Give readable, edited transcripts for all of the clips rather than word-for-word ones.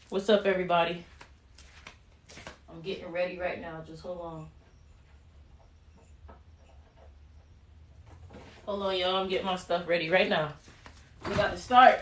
What's up, everybody? I'm getting ready right now. Just hold on. Hold on, y'all. I'm getting my stuff ready right now. We got to start.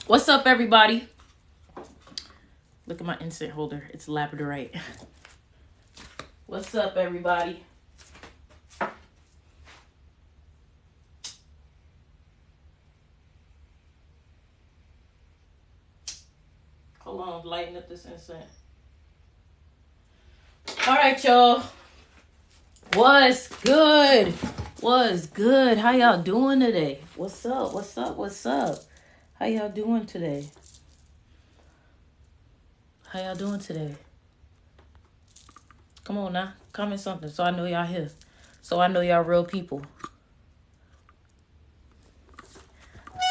What's up, everybody? Look at my incense holder. It's labradorite. What's up, everybody? Hold on, lighten up this incense. All right, y'all. What's good? What's good? How y'all doing today? What's up? What's up? What's up? How y'all doing today? How y'all doing today? Come on now. Comment something so I know y'all here. So I know y'all real people.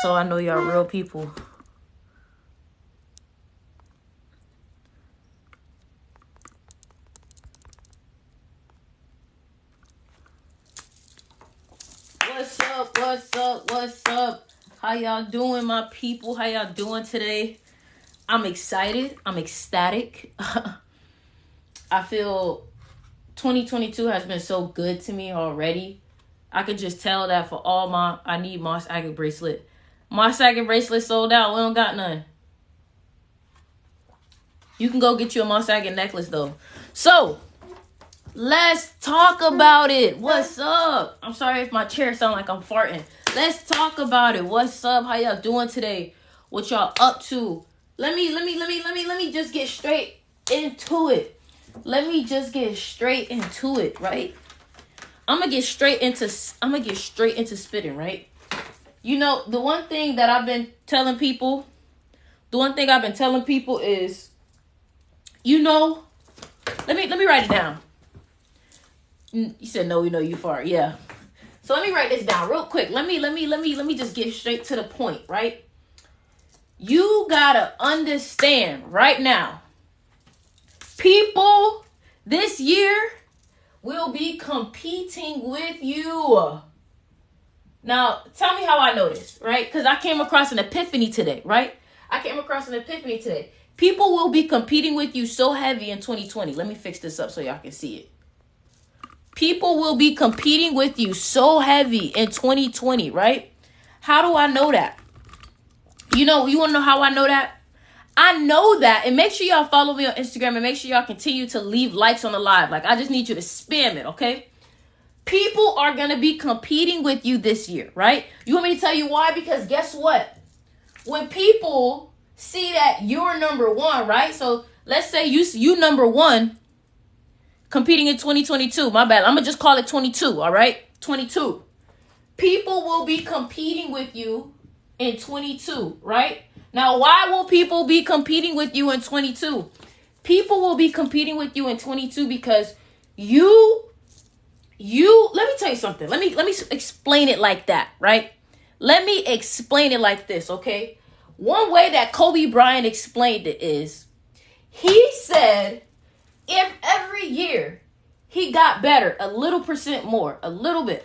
So I know y'all real people. What's up? What's up? What's up? How y'all doing, my people? How y'all doing today? I'm excited. I'm ecstatic. I feel 2022 has been so good to me already. I could just tell that for all I need Moss Agate bracelet. Moss Agate bracelet sold out. We don't got none. You can go get you a Moss Agate necklace though. So, let's talk about it. What's up? I'm sorry if my chair sound like I'm farting. Let's talk about it. What's up? How y'all doing today? What y'all up to? Let me just get straight into it. Let me just get straight into it, right? I'm gonna get straight into spitting, right? You know, the one thing I've been telling people is, you know, let me write it down. You said no, we know you far. Yeah. So let me write this down real quick. Let me just get straight to the point, right? You gotta understand right now, people this year will be competing with you. Now, tell me how I know this, right? Because I came across an epiphany today, right? People will be competing with you so heavy in 2020. Let me fix this up so y'all can see it. People will be competing with you so heavy in 2020, right? How do I know that? You want to know how I know that? I know that, and make sure y'all follow me on Instagram, and make sure y'all continue to leave likes on the live. Like, I just need you to spam it, okay? People are going to be competing with you this year, right? You want me to tell you why? Because guess what? When people see that you're number one, right? So let's say you number one competing in 2022. My bad. I'm going to just call it 22, all right? 22. People will be competing with you in 22, right? Now, why will people be competing with you in 22? People will be competing with you in 22 because you let me tell you something. Let me explain it like that, right? Let me explain it like this, okay? One way that Kobe Bryant explained it is, he said, if every year he got better, a little percent more, a little bit.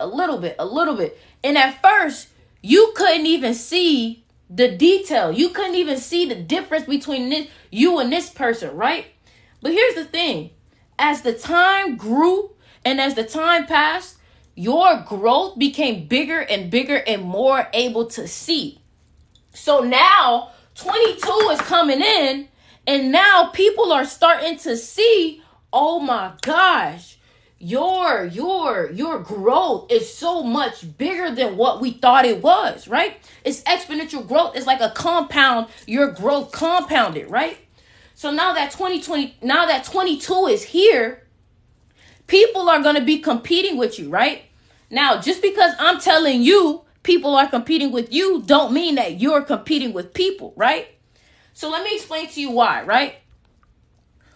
And at first, you couldn't even see the detail. You couldn't even see the difference between you and this person, right? But here's the thing. As the time grew and as the time passed, your growth became bigger and bigger and more able to see. So now 22 is coming in, and now people are starting to see, oh my gosh, your growth is so much bigger than what we thought it was, right? It's exponential growth. It's like a compound, your growth compounded, right? So now that 22 is here, people are going to be competing with you, right? Now, just because I'm telling you people are competing with you don't mean that you're competing with people, right? So let me explain to you why, right?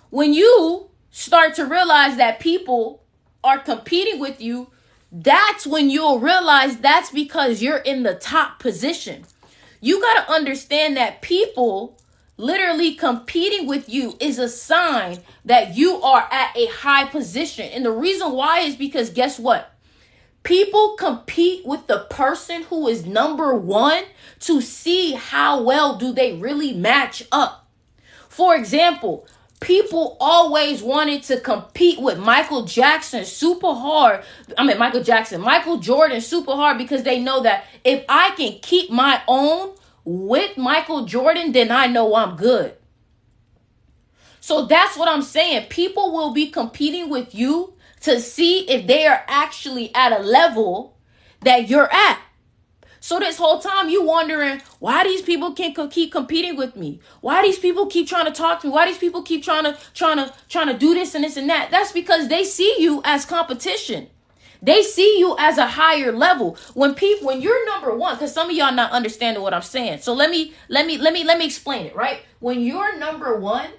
When you start to realize that people are competing with you, that's when you'll realize that's because you're in the top position. You got to understand that people literally competing with you is a sign that you are at a high position. And the reason why is because guess what? People compete with the person who is number one to see how well do they really match up. For example, people always wanted to compete with Michael Jordan super hard because they know that if I can keep my own with Michael Jordan, then I know I'm good. So that's what I'm saying. People will be competing with you to see if they are actually at a level that you're at. So this whole time you wondering why these people can't keep competing with me. Why these people keep trying to talk to me. Why these people keep trying to do this and this and that. That's because they see you as competition. They see you as a higher level. When you're number one, because some of y'all not understanding what I'm saying. So let me explain it, right? When you're number one,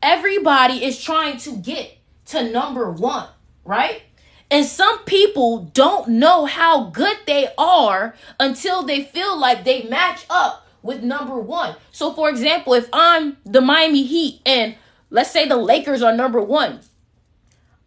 everybody is trying to get to number one, right? And some people don't know how good they are until they feel like they match up with number one. So for example, if I'm the Miami Heat and let's say the Lakers are number one,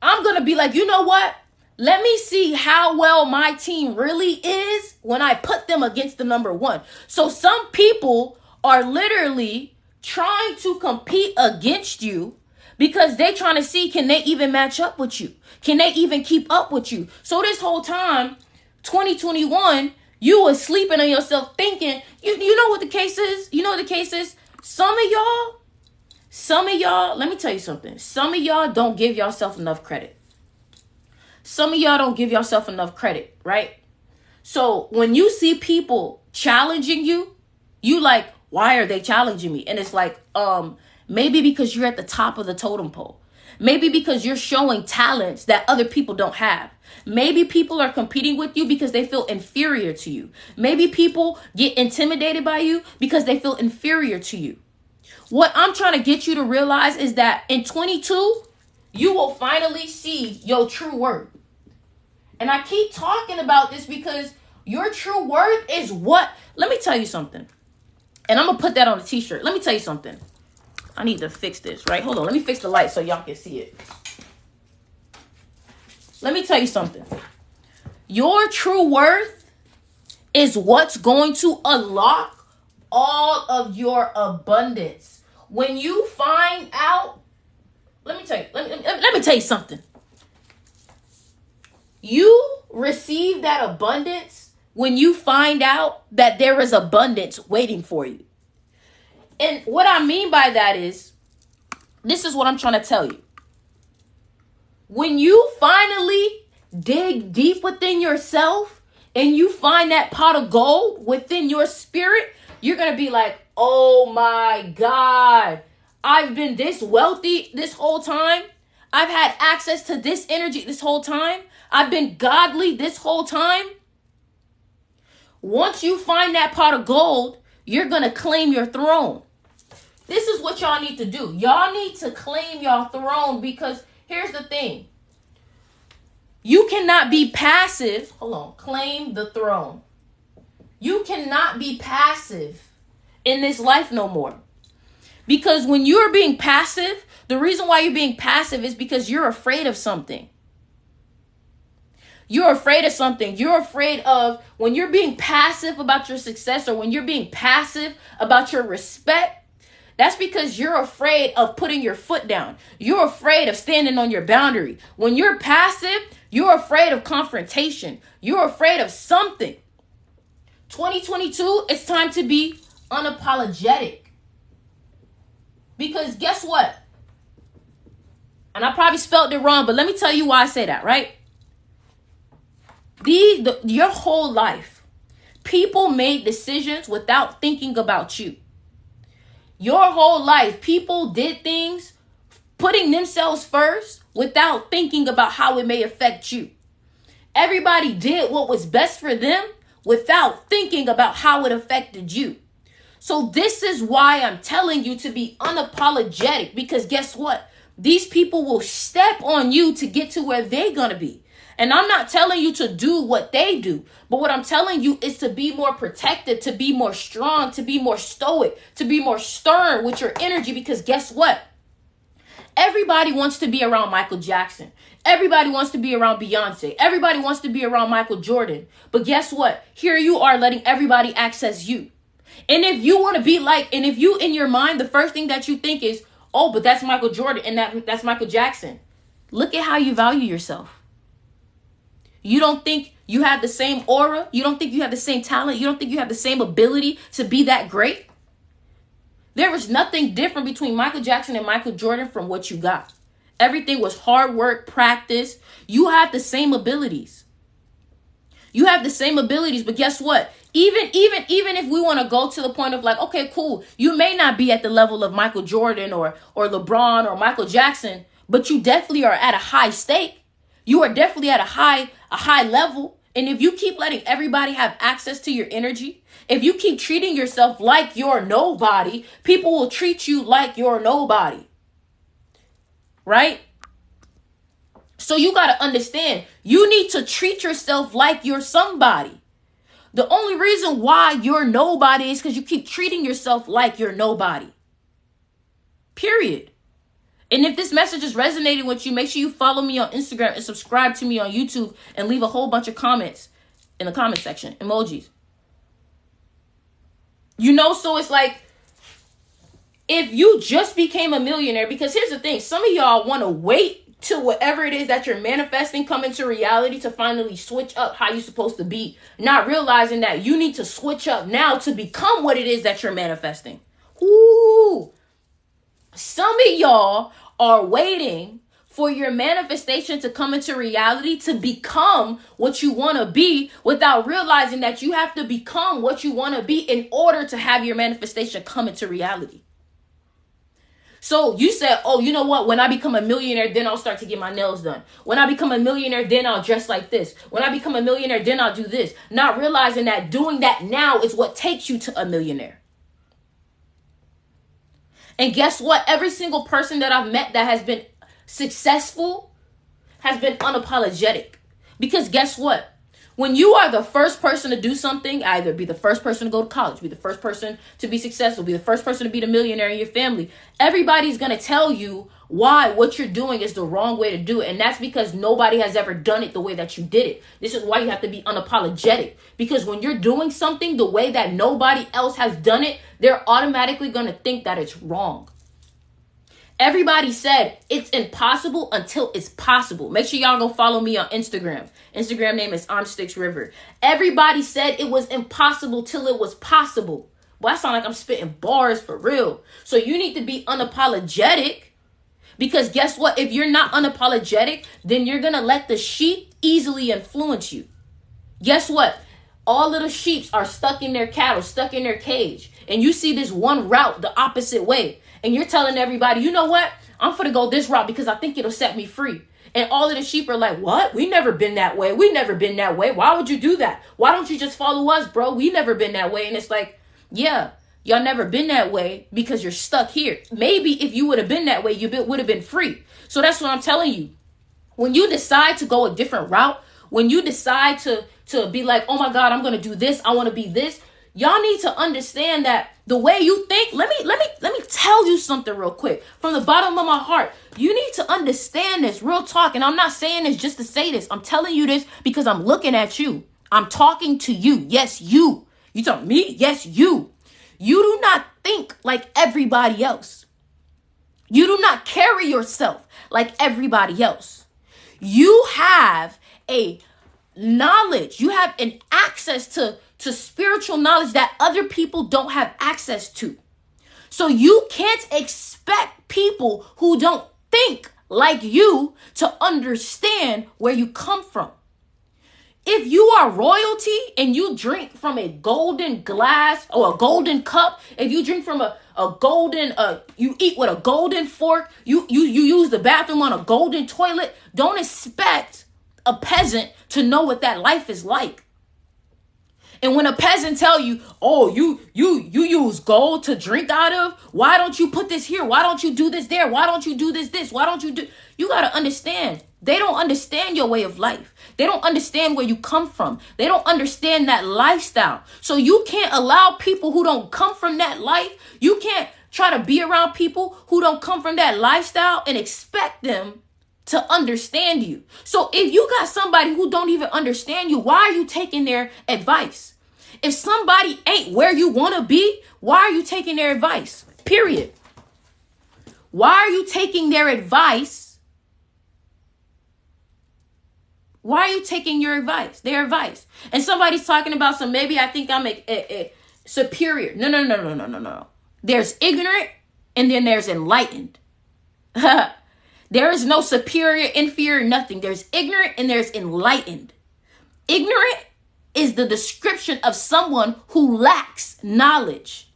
I'm going to be like, you know what? Let me see how well my team really is when I put them against the number one. So some people are literally trying to compete against you because they're trying to see, can they even match up with you? Can they even keep up with you? So this whole time, 2021, you was sleeping on yourself thinking, you know what the case is? You know what the case is? Some of y'all, let me tell you something. Some of y'all don't give yourself enough credit. Some of y'all don't give yourself enough credit, right? So when you see people challenging you, you like, why are they challenging me? And it's like, maybe because you're at the top of the totem pole. Maybe because you're showing talents that other people don't have. Maybe people are competing with you because they feel inferior to you. Maybe people get intimidated by you because they feel inferior to you. What I'm trying to get you to realize is that in 22, you will finally see your true worth. And I keep talking about this because your true worth is what? Let me tell you something. And I'm going to put that on a t-shirt. Let me tell you something. I need to fix this, right? Hold on. Let me fix the light so y'all can see it. Let me tell you something. Your true worth is what's going to unlock all of your abundance. When you find out, let me tell you something. You receive that abundance when you find out that there is abundance waiting for you. And what I mean by that is, this is what I'm trying to tell you. When you finally dig deep within yourself and you find that pot of gold within your spirit, you're going to be like, oh my God, I've been this wealthy this whole time. I've had access to this energy this whole time. I've been godly this whole time. Once you find that pot of gold, you're going to claim your throne. This is what y'all need to do. Y'all need to claim your throne because here's the thing. You cannot be passive. Hold on. Claim the throne. You cannot be passive in this life no more. Because when you're being passive, the reason why you're being passive is because you're afraid of something. You're afraid of something. You're afraid of when you're being passive about your success or when you're being passive about your respect. That's because you're afraid of putting your foot down. You're afraid of standing on your boundary. When you're passive, you're afraid of confrontation. You're afraid of something. 2022, it's time to be unapologetic. Because guess what? And I probably spelled it wrong, but let me tell you why I say that, right? Your whole life, people made decisions without thinking about you. Your whole life, people did things putting themselves first without thinking about how it may affect you. Everybody did what was best for them without thinking about how it affected you. So this is why I'm telling you to be unapologetic, because guess what? these people will step on you to get to where they're going to be. And I'm not telling you to do what they do, but what I'm telling you is to be more protective, to be more strong, to be more stoic, to be more stern with your energy, because guess what? Everybody wants to be around Michael Jackson. Everybody wants to be around Beyonce. Everybody wants to be around Michael Jordan. But guess what? Here you are letting everybody access you. And if you want to be like, and if you in your mind, the first thing that you think is, oh, but that's Michael Jordan and that's Michael Jackson. Look at how you value yourself. You don't think you have the same aura. You don't think you have the same talent. You don't think you have the same ability to be that great. There was nothing different between Michael Jackson and Michael Jordan from what you got. Everything was hard work, practice. You have the same abilities. You have the same abilities, but guess what? Even if we want to go to the point of like, okay, cool, you may not be at the level of Michael Jordan or LeBron or Michael Jackson, but you definitely are at a high stake. You are definitely at a high level. And if you keep letting everybody have access to your energy, if you keep treating yourself like you're nobody, people will treat you like you're nobody. Right? So you got to understand, you need to treat yourself like you're somebody. The only reason why you're nobody is because you keep treating yourself like you're nobody. Period. And if this message is resonating with you, make sure you follow me on Instagram and subscribe to me on YouTube and leave a whole bunch of comments in the comment section. Emojis. You know, so it's like, if you just became a millionaire, because here's the thing, some of y'all want to wait till whatever it is that you're manifesting come into reality to finally switch up how you're supposed to be, not realizing that you need to switch up now to become what it is that you're manifesting. Ooh. Some of y'all are waiting for your manifestation to come into reality to become what you want to be without realizing that you have to become what you want to be in order to have your manifestation come into reality. So you said, oh, you know what? When I become a millionaire, then I'll start to get my nails done. When I become a millionaire, then I'll dress like this. When I become a millionaire, then I'll do this. Not realizing that doing that now is what takes you to a millionaire. And guess what? Every single person that I've met that has been successful has been unapologetic. Because guess what? When you are the first person to do something, either be the first person to go to college, be the first person to be successful, be the first person to be the millionaire in your family, everybody's going to tell you why what you're doing is the wrong way to do it. And that's because nobody has ever done it the way that you did it. This is why you have to be unapologetic. Because when you're doing something the way that nobody else has done it, they're automatically going to think that it's wrong. Everybody said it's impossible until it's possible. Make sure y'all go follow me on Instagram. Instagram name is OnSticksRiver. Everybody said it was impossible till it was possible. Well, I sound like I'm spitting bars for real. So you need to be unapologetic. Because guess what? If you're not unapologetic, then you're going to let the sheep easily influence you. Guess what? All of the sheep are stuck in their cattle, stuck in their cage. And you see this one route the opposite way. And you're telling everybody, you know what? I'm going to go this route because I think it'll set me free. And all of the sheep are like, what? We never been that way. We never been that way. Why would you do that? Why don't you just follow us, bro? We never been that way. And it's like, yeah, y'all never been that way because you're stuck here. Maybe if you would have been that way, you would have been free. So that's what I'm telling you. When you decide to go a different route, when you decide to be like, oh my God, I'm going to do this. I want to be this. Y'all need to understand that the way you think, let me tell you something real quick. From the bottom of my heart, you need to understand this, real talk. And I'm not saying this just to say this. I'm telling you this because I'm looking at you. I'm talking to you. Yes, you. You talking to me? Yes, you. You do not think like everybody else. You do not carry yourself like everybody else. You have a knowledge. You have an access to spiritual knowledge that other people don't have access to. So you can't expect people who don't think like you to understand where you come from. If you are royalty and you drink from a golden glass or a golden cup, if you drink from a golden, you eat with a golden fork, you use the bathroom on a golden toilet, don't expect a peasant to know what that life is like. And when a peasant tell you, oh, you use gold to drink out of, why don't you put this here? Why don't you do this there? Why don't you do this? Why don't you do? You got to understand. They don't understand your way of life. They don't understand where you come from. They don't understand that lifestyle. So you can't allow people who don't come from that life. You can't try to be around people who don't come from that lifestyle and expect them to understand you. So if you got somebody who don't even understand you, why are you taking their advice? If somebody ain't where you want to be, why are you taking their advice? Period. Why are you taking their advice? Why are you taking their advice? And somebody's talking about some, maybe I think I'm a superior. No. There's ignorant and then there's enlightened. There is no superior, inferior, nothing. There's ignorant and there's enlightened. Ignorant is the description of someone who lacks knowledge.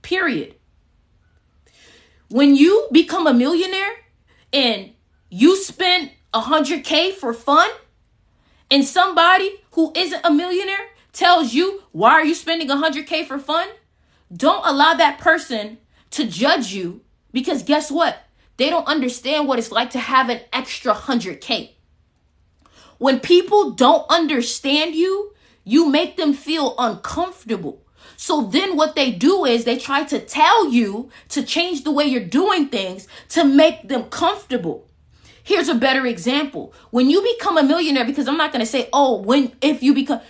Period. When you become a millionaire and you spend $100K for fun, and somebody who isn't a millionaire tells you, why are you spending $100K for fun? Don't allow that person to judge you, because guess what? They don't understand what it's like to have an extra 100K. When people don't understand you, you make them feel uncomfortable. So then what they do is they try to tell you to change the way you're doing things to make them comfortable. Here's a better example. When you become a millionaire, because I'm not going to say, when you become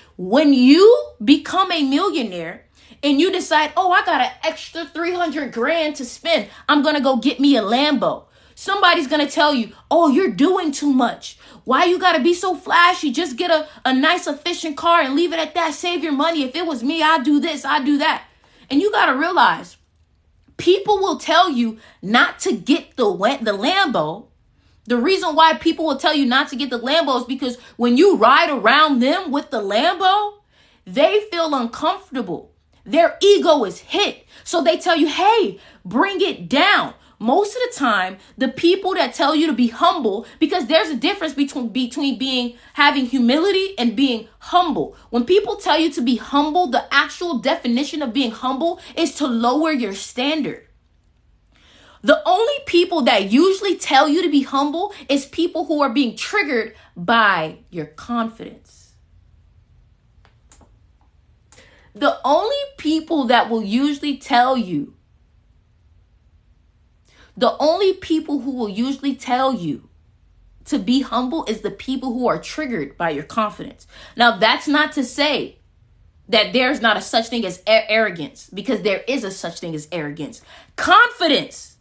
a millionaire and you decide, I got an extra 300 grand to spend, I'm going to go get me a Lambo. Somebody's going to tell you, you're doing too much. Why you got to be so flashy? Just get a nice, efficient car and leave it at that. Save your money. If it was me, I'd do this, I'd do that. And you got to realize, people will tell you not to get the Lambo. The reason why people will tell you not to get the Lambo is because when you ride around them with the Lambo, they feel uncomfortable. Their ego is hit. So they tell you, hey, bring it down. Most of the time, the people that tell you to be humble, because there's a difference between having humility and being humble. When people tell you to be humble, the actual definition of being humble is to lower your standard. The only people that usually tell you to be humble is people who are being triggered by your confidence. The only people that will usually tell you, the only people who will usually tell you to be humble is the people who are triggered by your confidence. Now, that's not to say that there's not a such thing as arrogance, because there is a such thing as arrogance. Confidence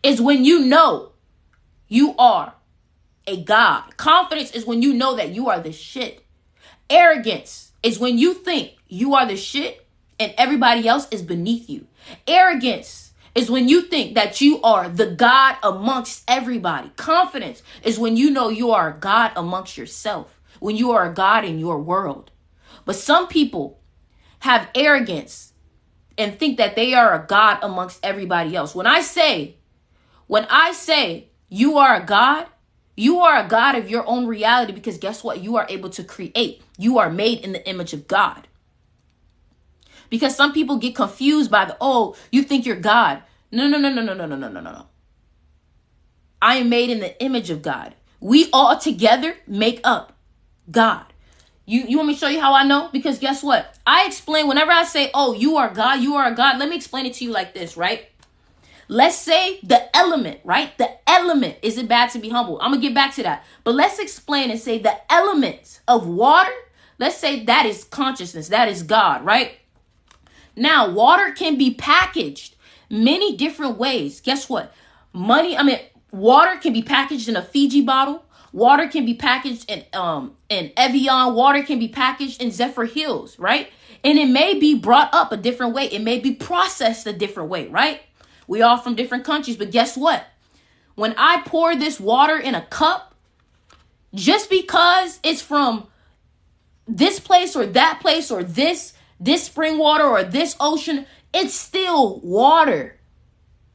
is when you know you are a god. Confidence is when you know that you are the shit. Arrogance is when you think you are the shit and everybody else is beneath you. Arrogance is when you think that you are the god amongst everybody. Confidence is when you know you are a god amongst yourself, when you are a god in your world. But some people have arrogance and think that they are a god amongst everybody else. When I say you are a god of your own reality, because guess what? You are able to create. You are made in the image of God. Because some people get confused by you think you're God. No. I am made in the image of God. We all together make up God. You want me to show you how I know? Because guess what? I explain whenever I say, you are God, you are a God. Let me explain it to you like this, right? Let's say the element, right? The element. Is it bad to be humble? I'm going to get back to that. But let's explain and say the element of water. Let's say that is consciousness. That is God, right? Now, water can be packaged many different ways. Guess what? Water can be packaged in a Fiji bottle. Water can be packaged in Evian. Water can be packaged in Zephyr Hills, right? And it may be brought up a different way. It may be processed a different way, right? We all from different countries, but guess what? When I pour this water in a cup, just because it's from this place or that place or this spring water or this ocean, it's still water.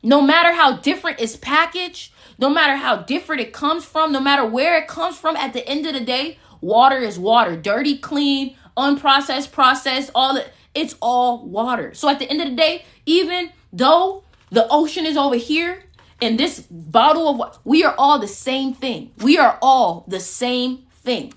No matter how different it's packaged, no matter how different it comes from, no matter where it comes from, at the end of the day, Water is water. Dirty, clean, unprocessed, processed, all that. It's all water. So at the end of the day, even though the ocean is over here and this bottle of water, we are all the same thing. We are all the same thing.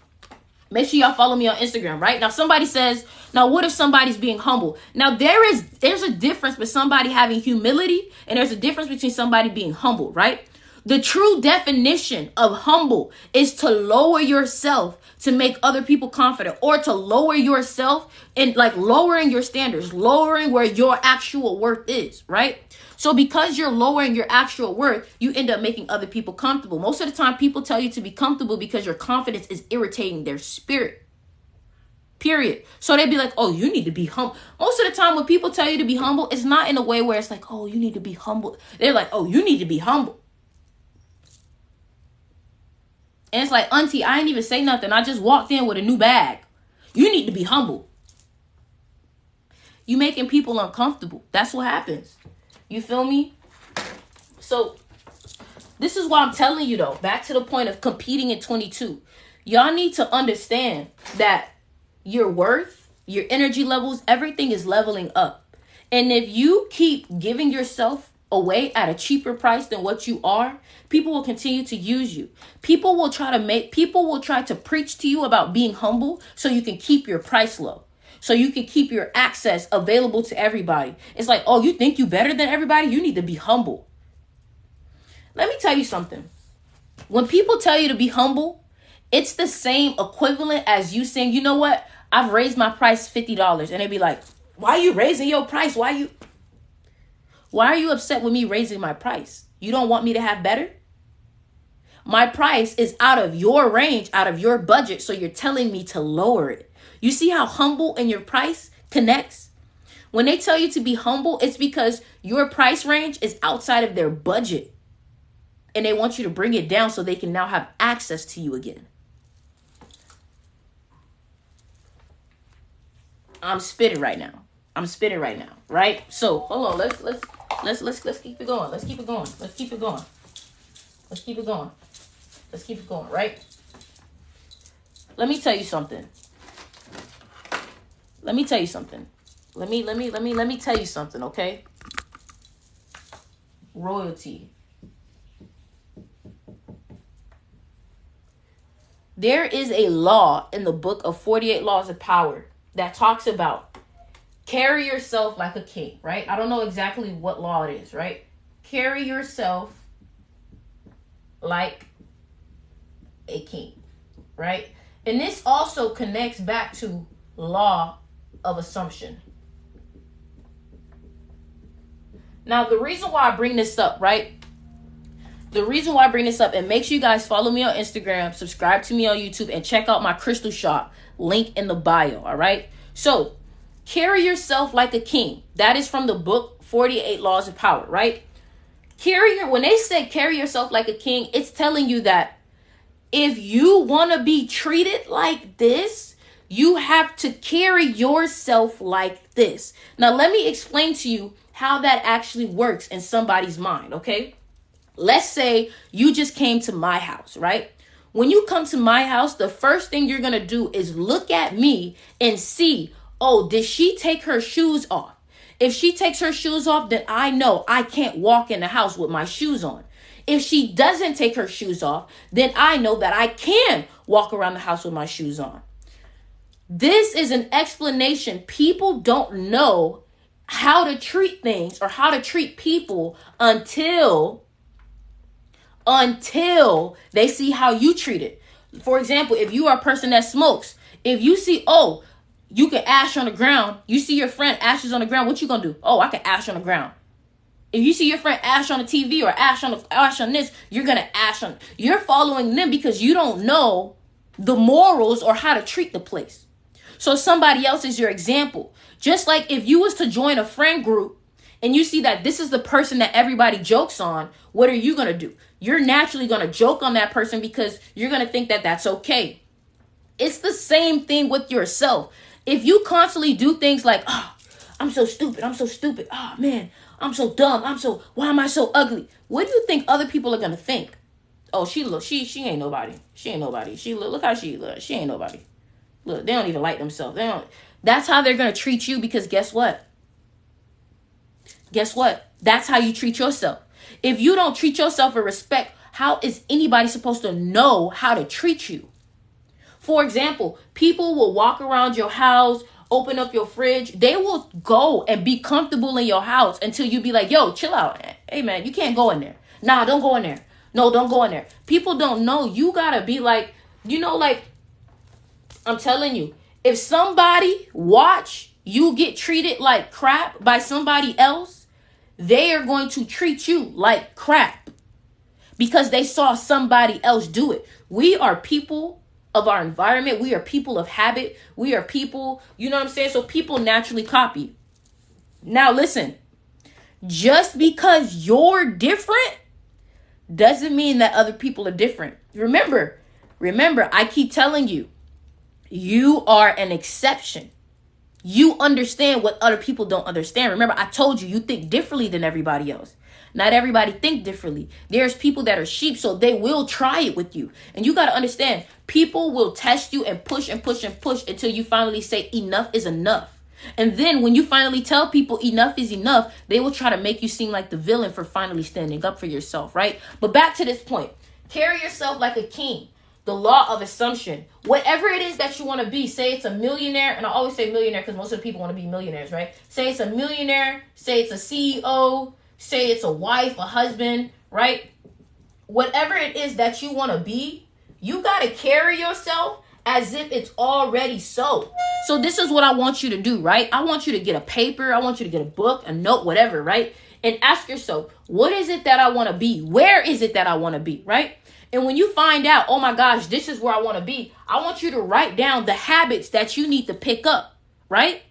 Make sure y'all follow me on Instagram, right? Now, somebody says, now, what if somebody's being humble? Now, there's a difference with somebody having humility, and there's a difference between somebody being humble, right? The true definition of humble is to lower yourself to make other people confident, or to lower yourself and like lowering your standards, lowering where your actual worth is, right? So because you're lowering your actual worth, you end up making other people comfortable. Most of the time, people tell you to be comfortable because your confidence is irritating their spirit. Period. So they'd be like, oh, you need to be humble. Most of the time when people tell you to be humble, it's not in a way where it's like, oh, you need to be humble. They're like, oh, you need to be humble. And it's like, auntie, I ain't even say nothing. I just walked in with a new bag. You need to be humble. You making people uncomfortable. That's what happens. You feel me? So this is why I'm telling you, though, back to the point of competing in 22. Y'all need to understand that your worth, your energy levels, everything is leveling up. And if you keep giving yourself away at a cheaper price than what you are, people will continue to use you. People will try to preach to you about being humble so you can keep your price low. So you can keep your access available to everybody. It's like, oh, you think you better than everybody? You need to be humble. Let me tell you something. When people tell you to be humble, it's the same equivalent as you saying, you know what? I've raised my price $50. And they'd be like, why are you raising your price? Why are you upset with me raising my price? You don't want me to have better? My price is out of your range, out of your budget. So you're telling me to lower it. You see how humble and your price connects? When they tell you to be humble, it's because your price range is outside of their budget. And they want you to bring it down so they can now have access to you again. I'm spitting right now, right? So hold on, let's keep it going. Let's keep it going, right? Let me tell you something. Let me tell you something, okay? Royalty. There is a law in the book of 48 Laws of Power that talks about carry yourself like a king, right? I don't know exactly what law it is, right? Carry yourself like a king, right? And this also connects back to law of assumption. Now, the reason why I bring this up, right? And make sure you guys follow me on Instagram, subscribe to me on YouTube, and check out my crystal shop, link in the bio, all right? So, carry yourself like a king. That is from the book 48 Laws of Power, right? When they say carry yourself like a king, it's telling you that if you want to be treated like this, you have to carry yourself like this. Now, let me explain to you how that actually works in somebody's mind, okay? Let's say you just came to my house, right? When you come to my house, the first thing you're going to do is look at me and see, oh, did she take her shoes off? If she takes her shoes off, then I know I can't walk in the house with my shoes on. If she doesn't take her shoes off, then I know that I can walk around the house with my shoes on. This is an explanation. People don't know how to treat things or how to treat people until they see how you treat it. For example, if you are a person that smokes, if you see, oh, you can ash on the ground, you see your friend ashes on the ground, what you gonna do? Oh, I can ash on the ground. If you see your friend ash on the TV or ash on this, you're gonna ash on. You're following them because you don't know the morals or how to treat the place. So somebody else is your example. Just like if you was to join a friend group and you see that this is the person that everybody jokes on, what are you going to do? You're naturally going to joke on that person because you're going to think that that's okay. It's the same thing with yourself. If you constantly do things like, oh, I'm so stupid. Oh, man, I'm so dumb. Why am I so ugly? What do you think other people are going to think? Oh, she ain't nobody. She ain't nobody. Look how she look. She ain't nobody. Look, they don't even like themselves. They don't. That's how they're gonna treat you, because guess what? Guess what? That's how you treat yourself. If you don't treat yourself with respect, how is anybody supposed to know how to treat you? For example, people will walk around your house, open up your fridge. They will go and be comfortable in your house until you be like, yo, chill out. Hey, man, you can't go in there. Nah, don't go in there. No, don't go in there. People don't know. You got to be like, like, I'm telling you, if somebody watch you get treated like crap by somebody else, they are going to treat you like crap because they saw somebody else do it. We are people of our environment. We are people of habit. We are people, you know what I'm saying? So people naturally copy. Now listen, just because you're different doesn't mean that other people are different. Remember, I keep telling you, you are an exception. You understand what other people don't understand. Remember, I told you, you think differently than everybody else. Not everybody think differently. There's people that are sheep, so they will try it with you. And you got to understand, people will test you and push and push and push until you finally say enough is enough. And then when you finally tell people enough is enough, they will try to make you seem like the villain for finally standing up for yourself, right? But back to this point, carry yourself like a king. The law of assumption. Whatever it is that you want to be, say it's a millionaire, and I always say millionaire because most of the people want to be millionaires, right? Say it's a millionaire, say it's a CEO, say it's a wife, a husband, right? Whatever it is that you want to be, you got to carry yourself as if it's already so. So this is what I want you to do, right? I want you to get a paper, I want you to get a book, a note, whatever, right? And ask yourself, what is it that I want to be? Where is it that I want to be, right? And when you find out, oh my gosh, this is where I want to be, I want you to write down the habits that you need to pick up, right?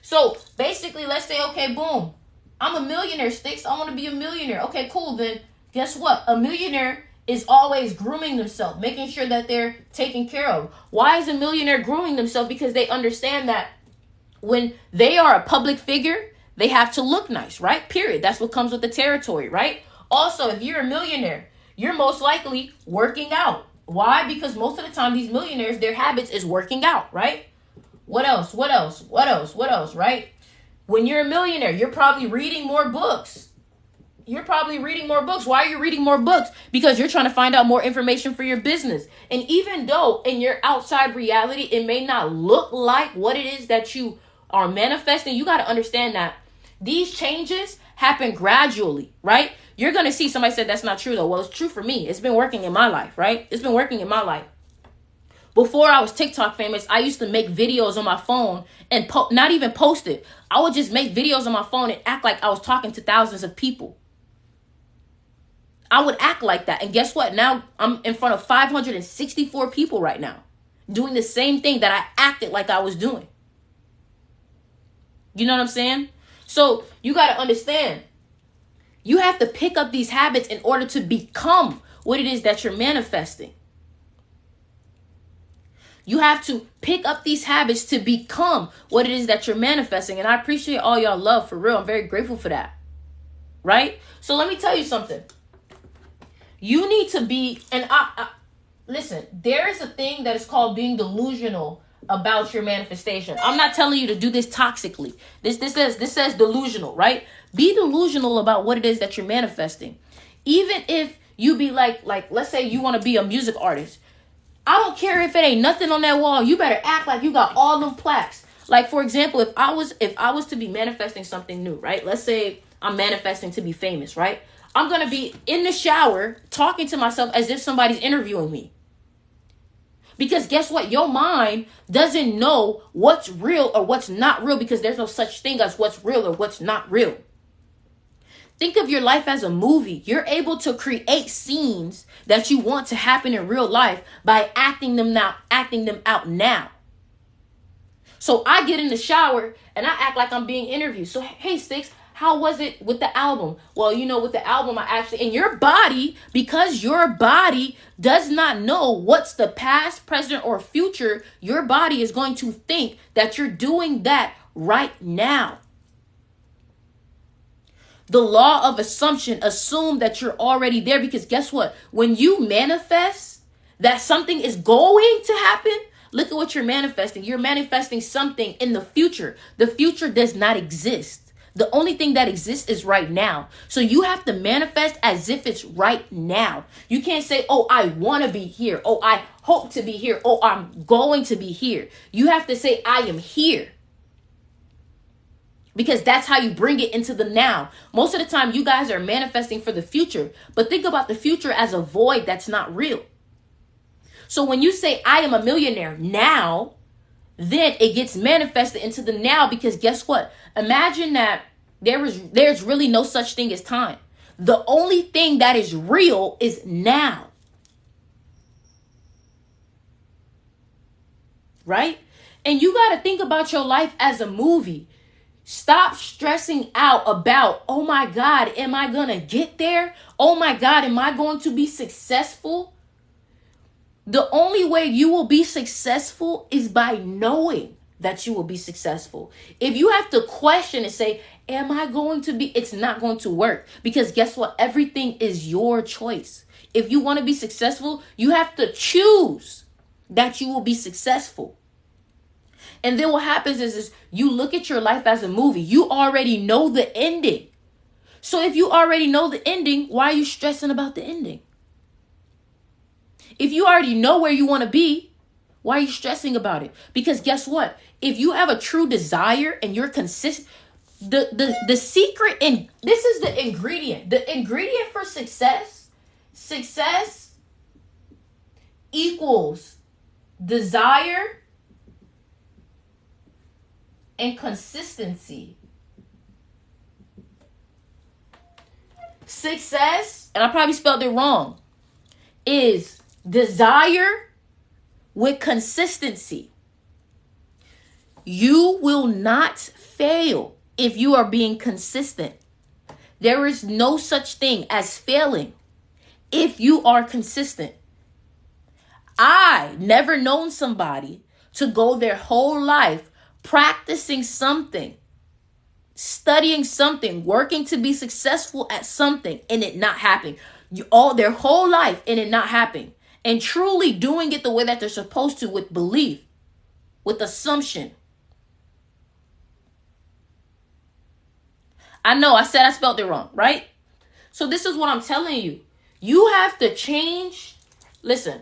So basically, let's say, okay, boom, I'm a millionaire, Sticks. I want to be a millionaire. Okay, cool. Then guess what? A millionaire is always grooming themselves, making sure that they're taken care of. Why is a millionaire grooming themselves? Because they understand that when they are a public figure, they have to look nice, right? Period. That's what comes with the territory, right? Also, if you're a millionaire, you're most likely working out. Why? Because most of the time, these millionaires, their habits is working out, right? What else, right? When you're a millionaire, you're probably reading more books. Why are you reading more books? Because you're trying to find out more information for your business. And even though in your outside reality, it may not look like what it is that you are manifesting, you got to understand that these changes happen gradually, right? You're going to see, somebody said that's not true though. Well, it's true for me. It's been working in my life, right? It's been working in my life. Before I was TikTok famous, I used to make videos on my phone and not even post it. I would just make videos on my phone and act like I was talking to thousands of people. I would act like that. And guess what? Now I'm in front of 564 people right now doing the same thing that I acted like I was doing. You know what I'm saying? So you got to understand, you have to pick up these habits in order to become what it is that you're manifesting. You have to pick up these habits to become what it is that you're manifesting. And I appreciate all y'all love, for real. I'm very grateful for that. Right? So let me tell you something. You need to be, and listen, there is a thing that is called being delusional about your manifestation. I'm not telling you to do this toxically. This says delusional, right? Be delusional about what it is that you're manifesting. Even if you be like let's say you want to be a music artist. I don't care if it ain't nothing on that wall. You better act like you got all them plaques. Like, for example, if I was to be manifesting something new, right? Let's say I'm manifesting to be famous, right? I'm going to be in the shower talking to myself as if somebody's interviewing me. Because guess what? Your mind doesn't know what's real or what's not real, because there's no such thing as what's real or what's not real. Think of your life as a movie. You're able to create scenes that you want to happen in real life by acting them out now. So I get in the shower and I act like I'm being interviewed. So, hey, Sticks, how was it with the album? Well, with the album, and your body, because your body does not know what's the past, present, or future, your body is going to think that you're doing that right now. The law of assumption, assume that you're already there, because guess what? When you manifest that something is going to happen, look at what you're manifesting. You're manifesting something in the future. The future does not exist. The only thing that exists is right now. So you have to manifest as if it's right now. You can't say, oh, I want to be here. Oh, I hope to be here. Oh, I'm going to be here. You have to say, I am here. Because that's how you bring it into the now. Most of the time, you guys are manifesting for the future. But think about the future as a void that's not real. So when you say, I am a millionaire now, then it gets manifested into the now, because guess what? Imagine that there's really no such thing as time. The only thing that is real is now. Right? And you got to think about your life as a movie. Stop stressing out about, oh my God, am I going to get there? Oh my God, am I going to be successful? The only way you will be successful is by knowing that you will be successful. If you have to question and say, am I going to be, it's not going to work. Because guess what? Everything is your choice. If you want to be successful, you have to choose that you will be successful. And then what happens is you look at your life as a movie. You already know the ending. So if you already know the ending, why are you stressing about the ending? If you already know where you want to be, why are you stressing about it? Because guess what? If you have a true desire and you're consistent, the secret, and this is the ingredient for success equals desire and consistency. Success, and I probably spelled it wrong, is desire with consistency. You will not fail if you are being consistent. There is no such thing as failing if you are consistent. I never known somebody to go their whole life practicing something, studying something, working to be successful at something, and it not happening. All their whole life and it not happening. And truly doing it the way that they're supposed to, with belief, with assumption. I know I said I spelled it wrong, right? So this is what I'm telling you. You have to change. Listen,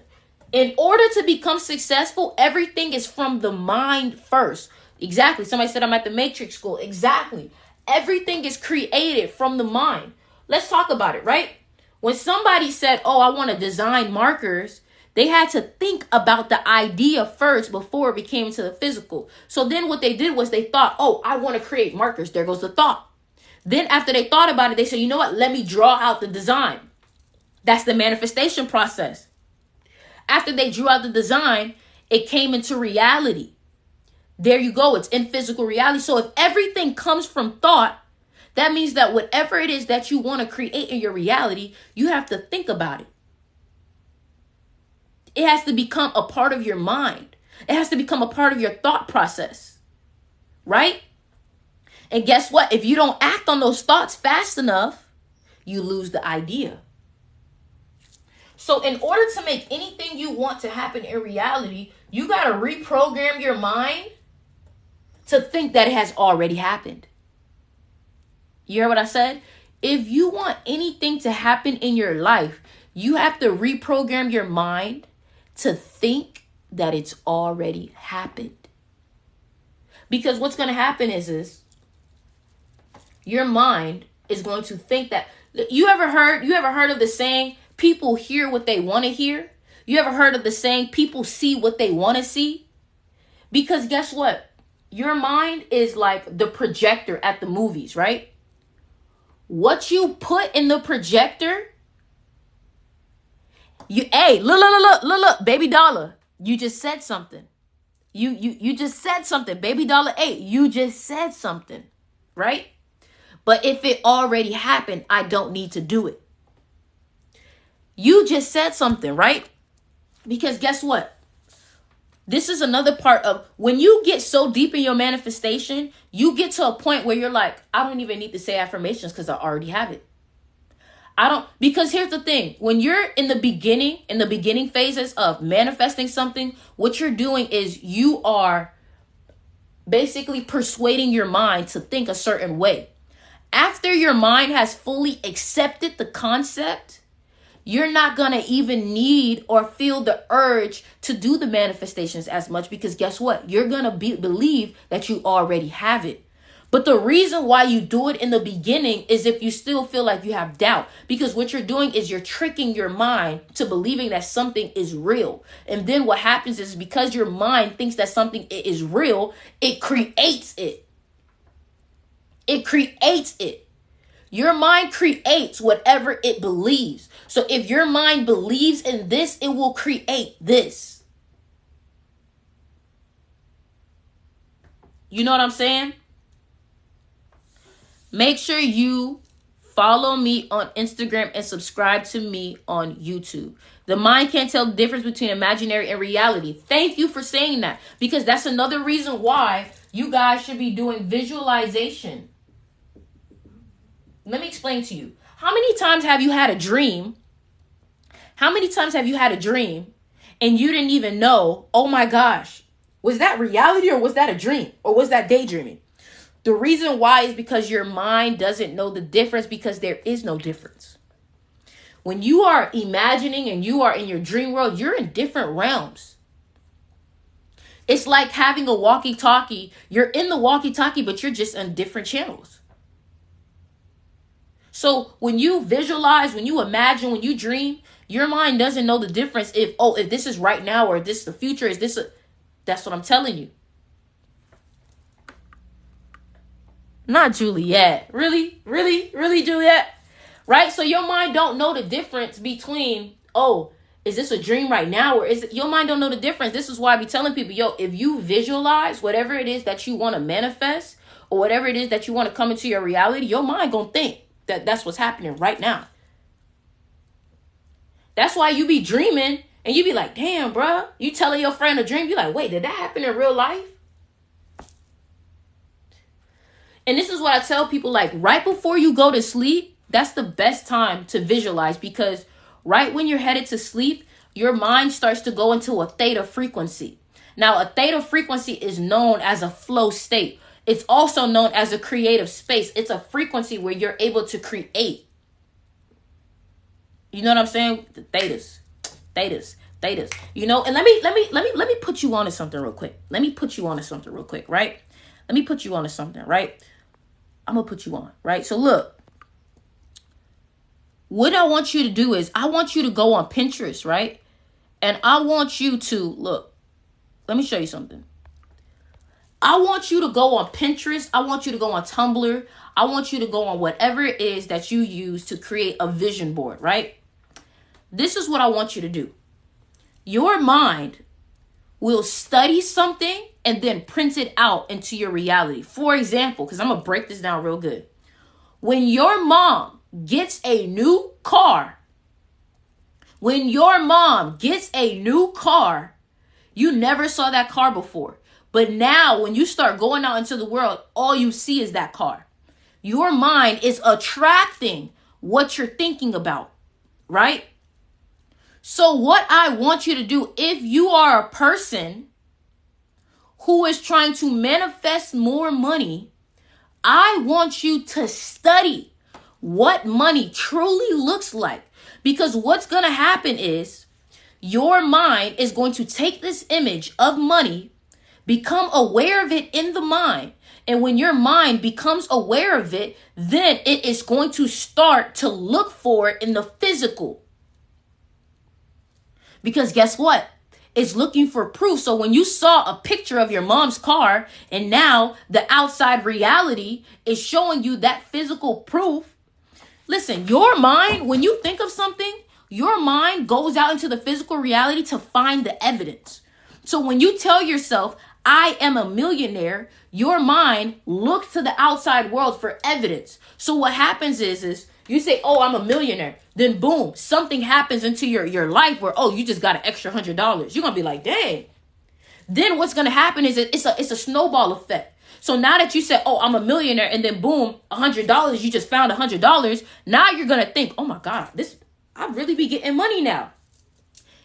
in order to become successful, everything is from the mind first. Exactly. Somebody said I'm at the Matrix school. Exactly. Everything is created from the mind. Let's talk about it, right? When somebody said, oh, I want to design markers, they had to think about the idea first before it became into the physical. So then what they did was they thought, oh, I want to create markers. There goes the thought. Then after they thought about it, they said, you know what? Let me draw out the design. That's the manifestation process. After they drew out the design, it came into reality. There you go. It's in physical reality. So if everything comes from thought, that means that whatever it is that you want to create in your reality, you have to think about it. It has to become a part of your mind. It has to become a part of your thought process. Right? And guess what? If you don't act on those thoughts fast enough, you lose the idea. So in order to make anything you want to happen in reality, you got to reprogram your mind to think that it has already happened. You hear what I said? If you want anything to happen in your life, you have to reprogram your mind to think that it's already happened. Because what's going to happen is your mind is going to think that. You ever heard of the saying, people hear what they want to hear? You ever heard of the saying, people see what they want to see? Because guess what? Your mind is like the projector at the movies, right? What you put in the projector, hey, look, baby dollar, you just said something. You just said something, baby dollar. Hey, you just said something, right? But if it already happened, I don't need to do it. You just said something, right? Because guess what? this is another part of when you get so deep in your manifestation, you get to a point where you're like, I don't even need to say affirmations because I already have it. Because here's the thing, when you're in the beginning phases of manifesting something, what you're doing is you are basically persuading your mind to think a certain way. After your mind has fully accepted the concept, you're not going to even need or feel the urge to do the manifestations as much, because guess what? You're going to believe that you already have it. But the reason why you do it in the beginning is if you still feel like you have doubt, because what you're doing is you're tricking your mind to believing that something is real. And then what happens is because your mind thinks that something is real, it creates it. It creates it. Your mind creates whatever it believes. So if your mind believes in this, it will create this. You know what I'm saying? Make sure you follow me on Instagram and subscribe to me on YouTube. The mind can't tell the difference between imaginary and reality. Thank you for saying that, because that's another reason why you guys should be doing visualization. Let me explain to you. How many times have you had a dream? How many times have you had a dream and you didn't even know, oh my gosh, was that reality or was that a dream? Or was that daydreaming? The reason why is because your mind doesn't know the difference, because there is no difference. When you are imagining and you are in your dream world, you're in different realms. It's like having a walkie-talkie. You're in the walkie-talkie, but you're just on different channels. So when you visualize, when you imagine, when you dream, your mind doesn't know the difference if this is right now or if this is the future. That's what I'm telling you. Not Juliet. Really, Juliet? Right? So your mind don't know the difference between, is this a dream right now? Or your mind don't know the difference. This is why I be telling people, if you visualize whatever it is that you want to manifest or whatever it is that you want to come into your reality, your mind gonna think that that's what's happening right now. That's why you be dreaming and you be like, damn, bro. You telling your friend a dream. You like, wait, did that happen in real life? And this is what I tell people, like right before you go to sleep, that's the best time to visualize, because right when you're headed to sleep, your mind starts to go into a theta frequency. Now, a theta frequency is known as a flow state. It's also known as a creative space. It's a frequency where you're able to create. You know what I'm saying? The thetas. You know, and let me put you on to something real quick. Right? Let me put you on to something, right? I'm going to put you on, right? So look, what I want you to do is I want you to go on Pinterest, right? And I want you to look, let me show you something. I want you to go on Pinterest. I want you to go on Tumblr. I want you to go on whatever it is that you use to create a vision board, right? This is what I want you to do. Your mind will study something and then print it out into your reality. For example, because I'm going to break this down real good. When your mom gets a new car, you never saw that car before. But now when you start going out into the world, all you see is that car. Your mind is attracting what you're thinking about, right? So what I want you to do, if you are a person who is trying to manifest more money, I want you to study what money truly looks like. Because what's going to happen is your mind is going to take this image of money, become aware of it in the mind. And when your mind becomes aware of it, then it is going to start to look for it in the physical. Because guess what? It's looking for proof. So when you saw a picture of your mom's car and now the outside reality is showing you that physical proof. Listen, your mind, when you think of something, your mind goes out into the physical reality to find the evidence. So when you tell yourself, I am a millionaire, your mind looks to the outside world for evidence. So what happens is you say, oh, I'm a millionaire. Then boom, something happens into your life where, oh, you just got an extra $100. You're going to be like, dang. Then what's going to happen is it's a snowball effect. So now that you said, oh, I'm a millionaire, and then boom, $100, you just found $100. Now you're going to think, oh my God, I really be getting money now.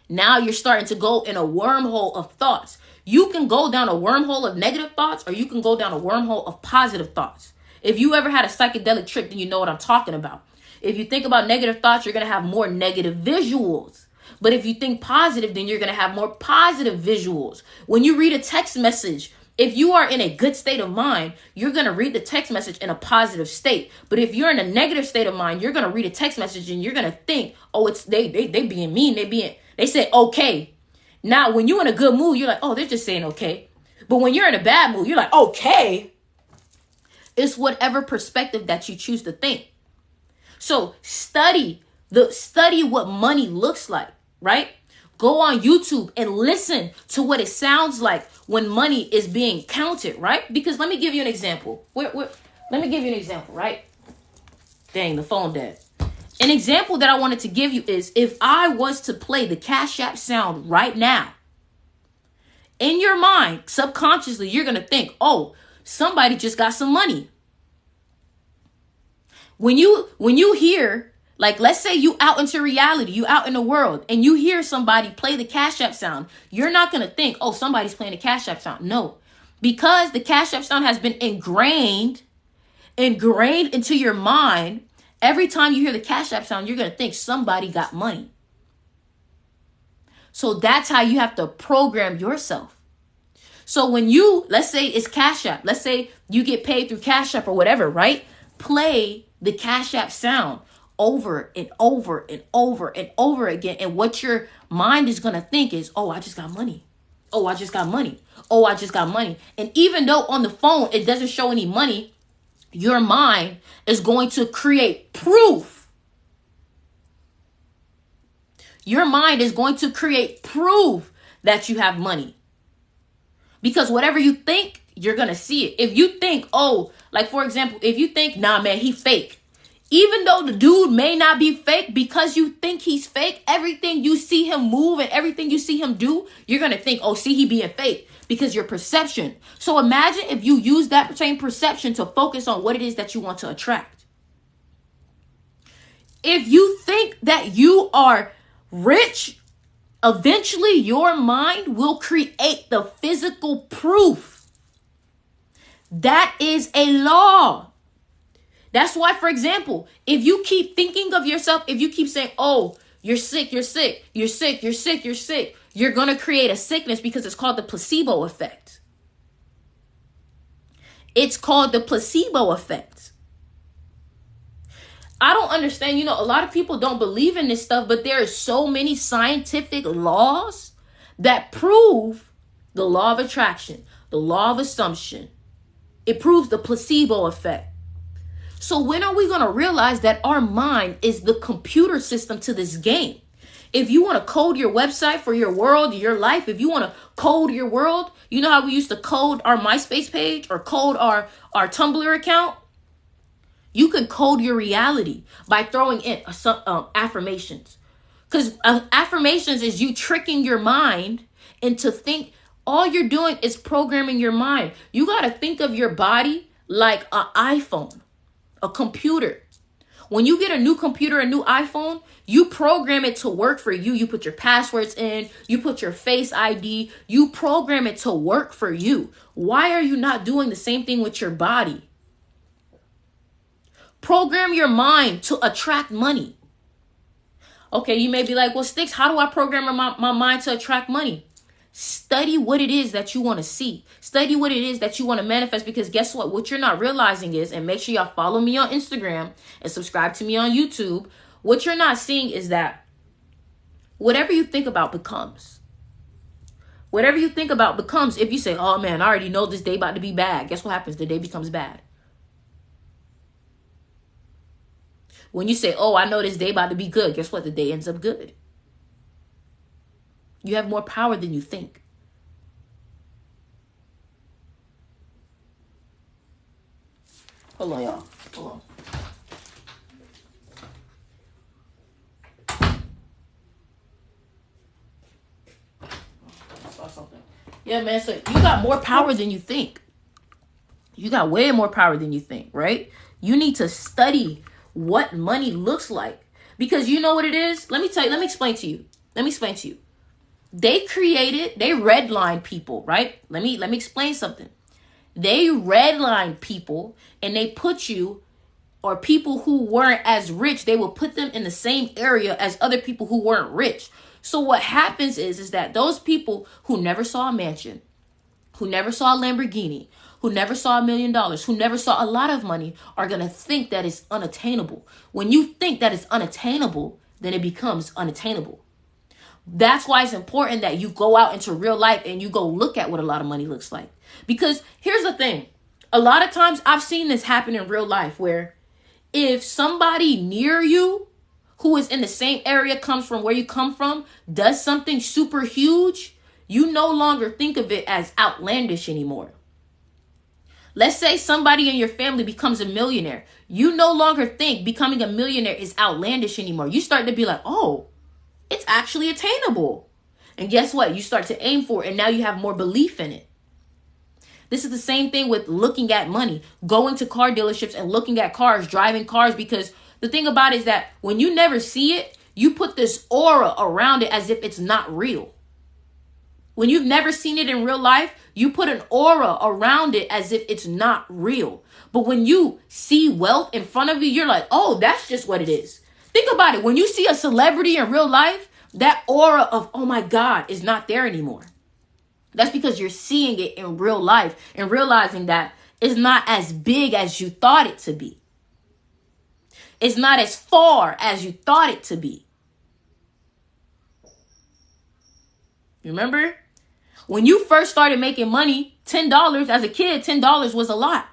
Now you're starting to go in a wormhole of thoughts. You can go down a wormhole of negative thoughts, or you can go down a wormhole of positive thoughts. If you ever had a psychedelic trip, then you know what I'm talking about. If you think about negative thoughts, you're going to have more negative visuals. But if you think positive, then you're going to have more positive visuals. When you read a text message, if you are in a good state of mind, you're going to read the text message in a positive state. But if you're in a negative state of mind, you're going to read a text message and you're going to think, oh, it's they being mean. They said, okay. Now, when you're in a good mood, you're like, oh, they're just saying okay. But when you're in a bad mood, you're like, okay. It's whatever perspective that you choose to think. So study what money looks like, right? Go on YouTube and listen to what it sounds like when money is being counted, right? Because let me give you an example. Let me give you an example, right? Dang, the phone dead. An example that I wanted to give you is if I was to play the Cash App sound right now, in your mind, subconsciously, you're going to think, oh, somebody just got some money. When you hear, like, let's say you out into reality, you out in the world, and you hear somebody play the Cash App sound, you're not going to think, oh, somebody's playing the Cash App sound. No, because the Cash App sound has been ingrained into your mind. Every time you hear the Cash App sound, you're going to think somebody got money. So that's how you have to program yourself. So when let's say it's Cash App, let's say you get paid through Cash App or whatever, right? Play the Cash App sound over and over and over and over again. And what your mind is going to think is, oh, I just got money. Oh, I just got money. Oh, I just got money. And even though on the phone, it doesn't show any money, your mind is going to create proof. Your mind is going to create proof that you have money. Because whatever you think, you're going to see it. If you think, oh, like for example, if you think, nah, man, he fake. Even though the dude may not be fake, because you think he's fake, everything you see him move and everything you see him do, you're going to think, oh, see, he being fake. Because your perception. So imagine if you use that same perception to focus on what it is that you want to attract. If you think that you are rich, eventually your mind will create the physical proof. That is a law. That's why, for example, if you keep thinking of yourself, if you keep saying, oh, you're sick, you're sick, you're sick, you're sick, you're sick, you're going to create a sickness because it's called the placebo effect. It's called the placebo effect. I don't understand. You know, a lot of people don't believe in this stuff, but there are so many scientific laws that prove the law of attraction, the law of assumption. It proves the placebo effect. So when are we going to realize that our mind is the computer system to this game? If you want to code your website for your world, your life, if you want to code your world, you know how we used to code our MySpace page or code our Tumblr account? You can code your reality by throwing in some affirmations. Because affirmations is you tricking your mind into think. All you're doing is programming your mind. You got to think of your body like an iPhone, a computer. When you get a new computer, a new iPhone, you program it to work for you. You put your passwords in, you put your Face ID, you program it to work for you. Why are you not doing the same thing with your body? Program your mind to attract money. Okay, you may be like, well, Sticks, how do I program my mind to attract money? Study what it is that you want to see. Study what it is that you want to manifest, because guess what? What you're not realizing is, and make sure y'all follow me on Instagram and subscribe to me on YouTube. What you're not seeing is that whatever you think about becomes. Whatever you think about becomes. If you say, oh man, I already know this day about to be bad. Guess what happens? The day becomes bad. When you say, oh, I know this day about to be good. Guess what? The day ends up good. You have more power than you think. Hold on, y'all. Hold on. I saw something. Yeah, man. So you got more power than you think. You got way more power than you think, right? You need to study what money looks like. Because you know what it is? Let me tell you, let me explain to you. They redlined people, right? Let me explain something. They redlined people and they put you, or people who weren't as rich, they will put them in the same area as other people who weren't rich. So what happens is that those people who never saw a mansion, who never saw a Lamborghini, who never saw $1 million, who never saw a lot of money, are going to think that it's unattainable. When you think that it's unattainable, then it becomes unattainable. That's why it's important that you go out into real life and you go look at what a lot of money looks like. Because here's the thing. A lot of times I've seen this happen in real life, where if somebody near you who is in the same area, comes from where you come from, does something super huge, you no longer think of it as outlandish anymore. Let's say somebody in your family becomes a millionaire. You no longer think becoming a millionaire is outlandish anymore. You start to be like, oh, it's actually attainable. And guess what? You start to aim for it, and now you have more belief in it. This is the same thing with looking at money, going to car dealerships and looking at cars, driving cars, because the thing about it is that when you never see it, you put this aura around it as if it's not real. When you've never seen it in real life, you put an aura around it as if it's not real. But when you see wealth in front of you, you're like, oh, that's just what it is. Think about it. When you see a celebrity in real life, that aura of, oh my God, is not there anymore. That's because you're seeing it in real life and realizing that it's not as big as you thought it to be. It's not as far as you thought it to be. Remember? When you first started making money, $10 as a kid, $10 was a lot.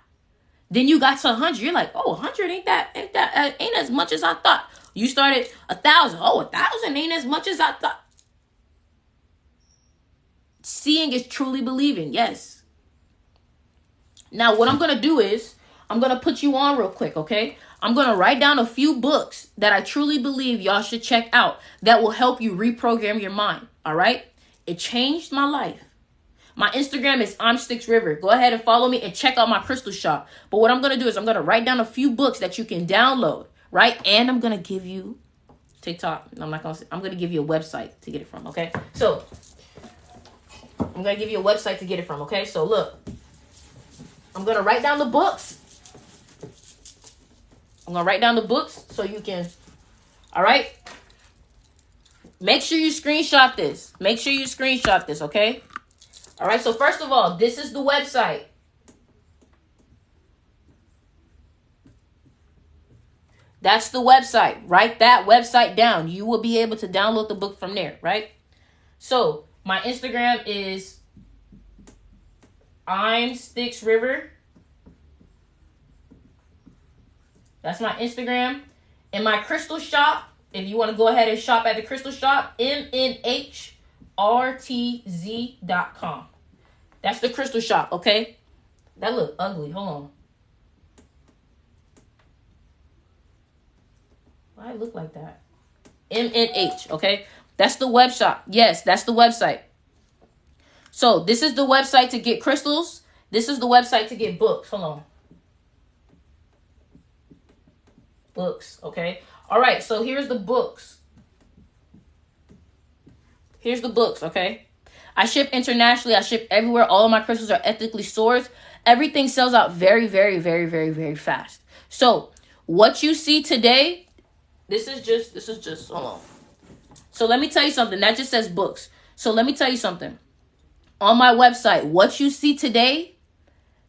Then you got to 100. You're like, oh, 100 ain't as much as I thought. You started 1,000. Oh, 1,000 ain't as much as I thought. Seeing is truly believing. Yes. Now, what I'm going to do is I'm going to put you on real quick, okay? I'm going to write down a few books that I truly believe y'all should check out that will help you reprogram your mind, all right? It changed my life. My Instagram is I'm6River. Go ahead and follow me and check out my crystal shop. But what I'm going to do is I'm going to write down a few books that you can download, right? And I'm going to give you TikTok. I'm going to give you a website to get it from, okay? So I'm going to give you a website to get it from, okay? So look, I'm going to write down the books. I'm going to write down the books so you can, all right? Make sure you screenshot this. Make sure you screenshot this, okay? All right, so first of all, this is the website. That's the website. Write that website down. You will be able to download the book from there, right? So my Instagram is I'm6River. That's my Instagram. And my crystal shop, if you want to go ahead and shop at the crystal shop, MNHRTZ.com. That's the crystal shop, okay? That look ugly. Hold on. Why it look like that? MNH, okay? That's the web shop. Yes, that's the website. So this is the website to get crystals. This is the website to get books. Hold on. Books, okay? All right, so here's the books. Here's the books, okay? I ship internationally. I ship everywhere. All of my crystals are ethically sourced. Everything sells out very, very, very, very, very fast. So what you see today, this is just, hold on. So let me tell you something. That just says books. So let me tell you something. On my website, what you see today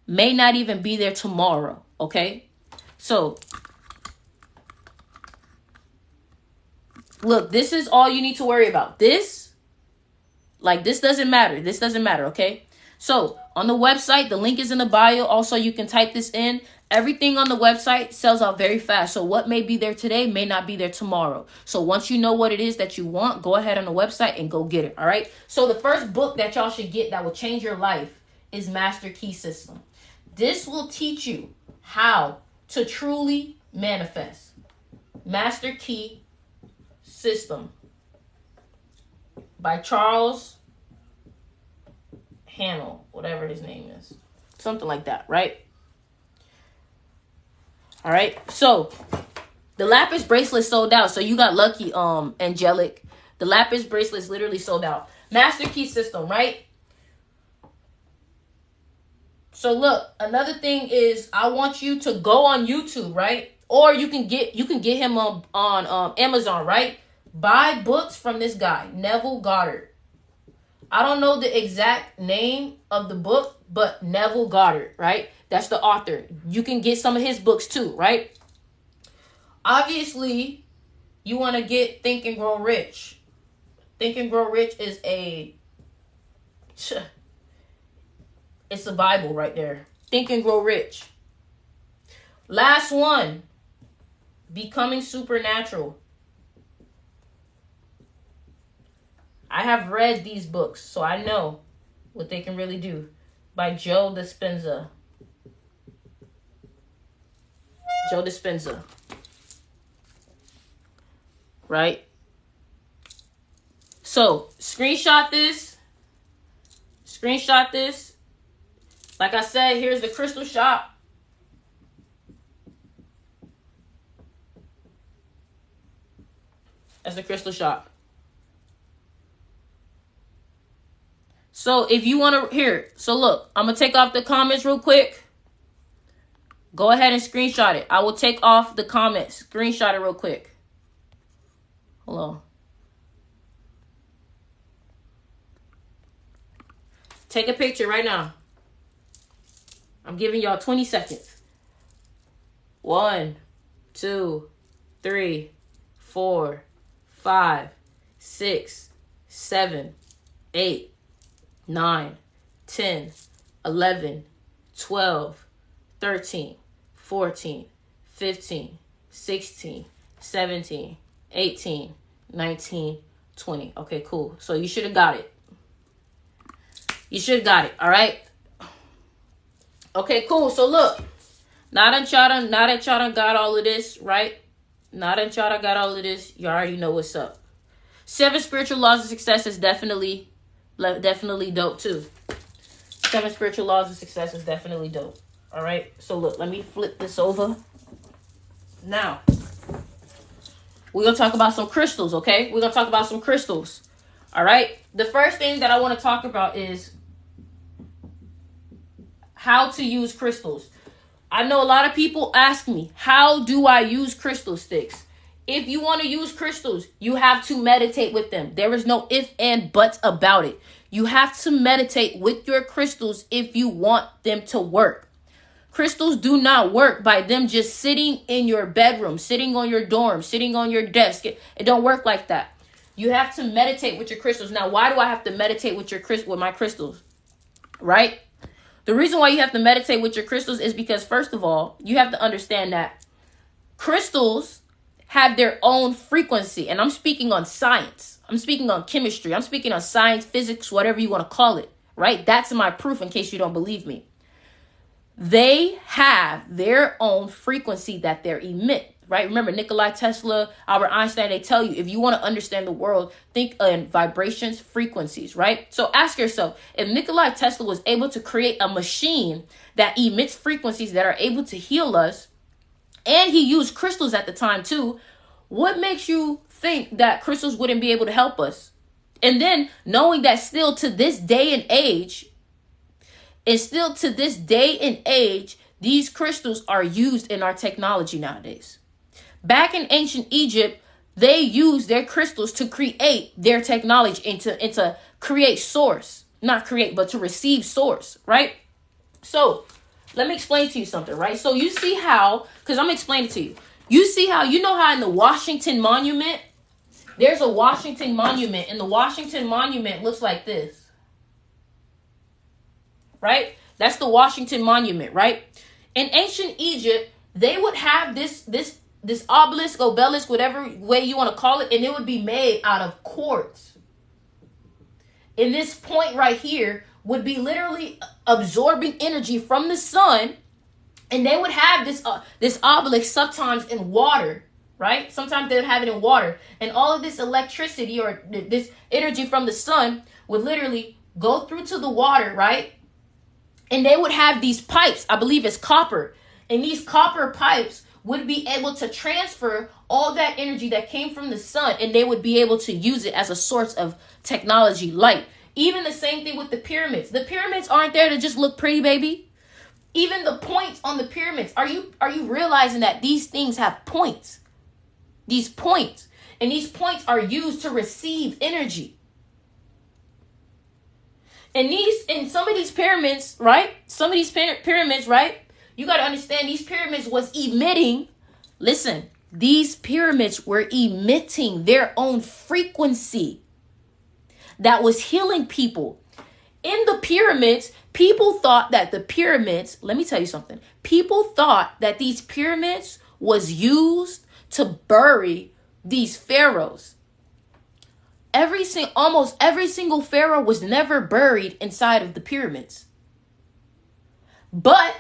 may not even be there tomorrow, okay? So look, this is all you need to worry about. This doesn't matter. This doesn't matter, okay? So on the website, the link is in the bio. Also, you can type this in. Everything on the website sells out very fast. So what may be there today may not be there tomorrow. So once you know what it is that you want, go ahead on the website and go get it, all right? So the first book that y'all should get that will change your life is Master Key System. This will teach you how to truly manifest. Master Key System by Charles Hamill, whatever his name is. Something like that, right? All right. So the lapis bracelet sold out. So you got lucky, Angelic. The lapis bracelet's literally sold out. Master key system, right? So look, another thing is I want you to go on YouTube, right? Or you can get him on Amazon, right? Buy books from this guy, Neville Goddard. I don't know the exact name of the book, but Neville Goddard, right? That's the author. You can get some of his books too, right? Obviously, you want to get Think and Grow Rich. Think and Grow Rich is it's a Bible right there. Think and Grow Rich. Last one. Becoming Supernatural. I have read these books, so I know what they can really do. By Joe Dispenza. Joe Dispenza. Right? So, screenshot this. Screenshot this. Like I said, here's the crystal shop. That's the crystal shop. So if you want to, here. So look, I'm going to take off the comments real quick. Go ahead and screenshot it. I will take off the comments. Screenshot it real quick. Hold on. Take a picture right now. I'm giving y'all 20 seconds. 1, 2, 3, 4, 5, 6, 7, 8, 9, 10, 11, 12, 13, 14, 15, 16, 17, 18, 19, 20. Okay, cool. So you should have got it. You should have got it, all right? Okay, cool. So look, now that y'all done got all of this, right? Now that y'all done got all of this, you already know what's up. 7 spiritual laws of success is definitely dope too. 7 spiritual laws of success is definitely dope. All right. So look, let me flip this over. Now, we're going to talk about some crystals, okay? We're going to talk about some crystals. All right. The first thing that I want to talk about is how to use crystals. I know a lot of people ask me, how do I use crystal sticks? If you want to use crystals, you have to meditate with them. There is no if and buts about it. You have to meditate with your crystals if you want them to work. Crystals do not work by them just sitting in your bedroom, sitting on your dorm, sitting on your desk. It don't work like that. You have to meditate with your crystals. Now, why do I have to meditate with my crystals? Right? The reason why you have to meditate with your crystals is because, first of all, you have to understand that crystals have their own frequency. And I'm speaking on science. I'm speaking on chemistry. I'm speaking on science, physics, whatever you want to call it. Right? That's my proof in case you don't believe me. They have their own frequency that they emit. Right? Remember, Nikola Tesla, Albert Einstein, they tell you, if you want to understand the world, think in vibrations, frequencies, right? So ask yourself, if Nikola Tesla was able to create a machine that emits frequencies that are able to heal us, and he used crystals at the time too, what makes you think that crystals wouldn't be able to help us? And then knowing that still to this day and age, these crystals are used in our technology nowadays. Back in ancient Egypt, they used their crystals to create their technology and to create source. Not create, but to receive source, right? So, let me explain to you something, right? So, you see how, because I'm explaining to you. You see how, you know how in the Washington Monument, there's a Washington Monument, and the Washington Monument looks like this. Right? That's the Washington Monument, right? In ancient Egypt, they would have this obelisk, whatever way you want to call it, and it would be made out of quartz. And this point right here would be literally absorbing energy from the sun, and they would have this obelisk sometimes in water, right? Sometimes they would have it in water, and all of this electricity or this energy from the sun would literally go through to the water, right? And they would have these pipes, I believe it's copper. And these copper pipes would be able to transfer all that energy that came from the sun, and they would be able to use it as a source of technology, light. Even the same thing with the pyramids. The pyramids aren't there to just look pretty, baby. Even the points on the pyramids, are you realizing that these things have points? These points. And these points are used to receive energy. And some of these pyramids, right? You got to understand these pyramids was emitting. Listen, these pyramids were emitting their own frequency that was healing people. In the pyramids, people thought that the pyramids, let me tell you something. People thought that these pyramids was used to bury these pharaohs. Almost every single pharaoh was never buried inside of the pyramids. But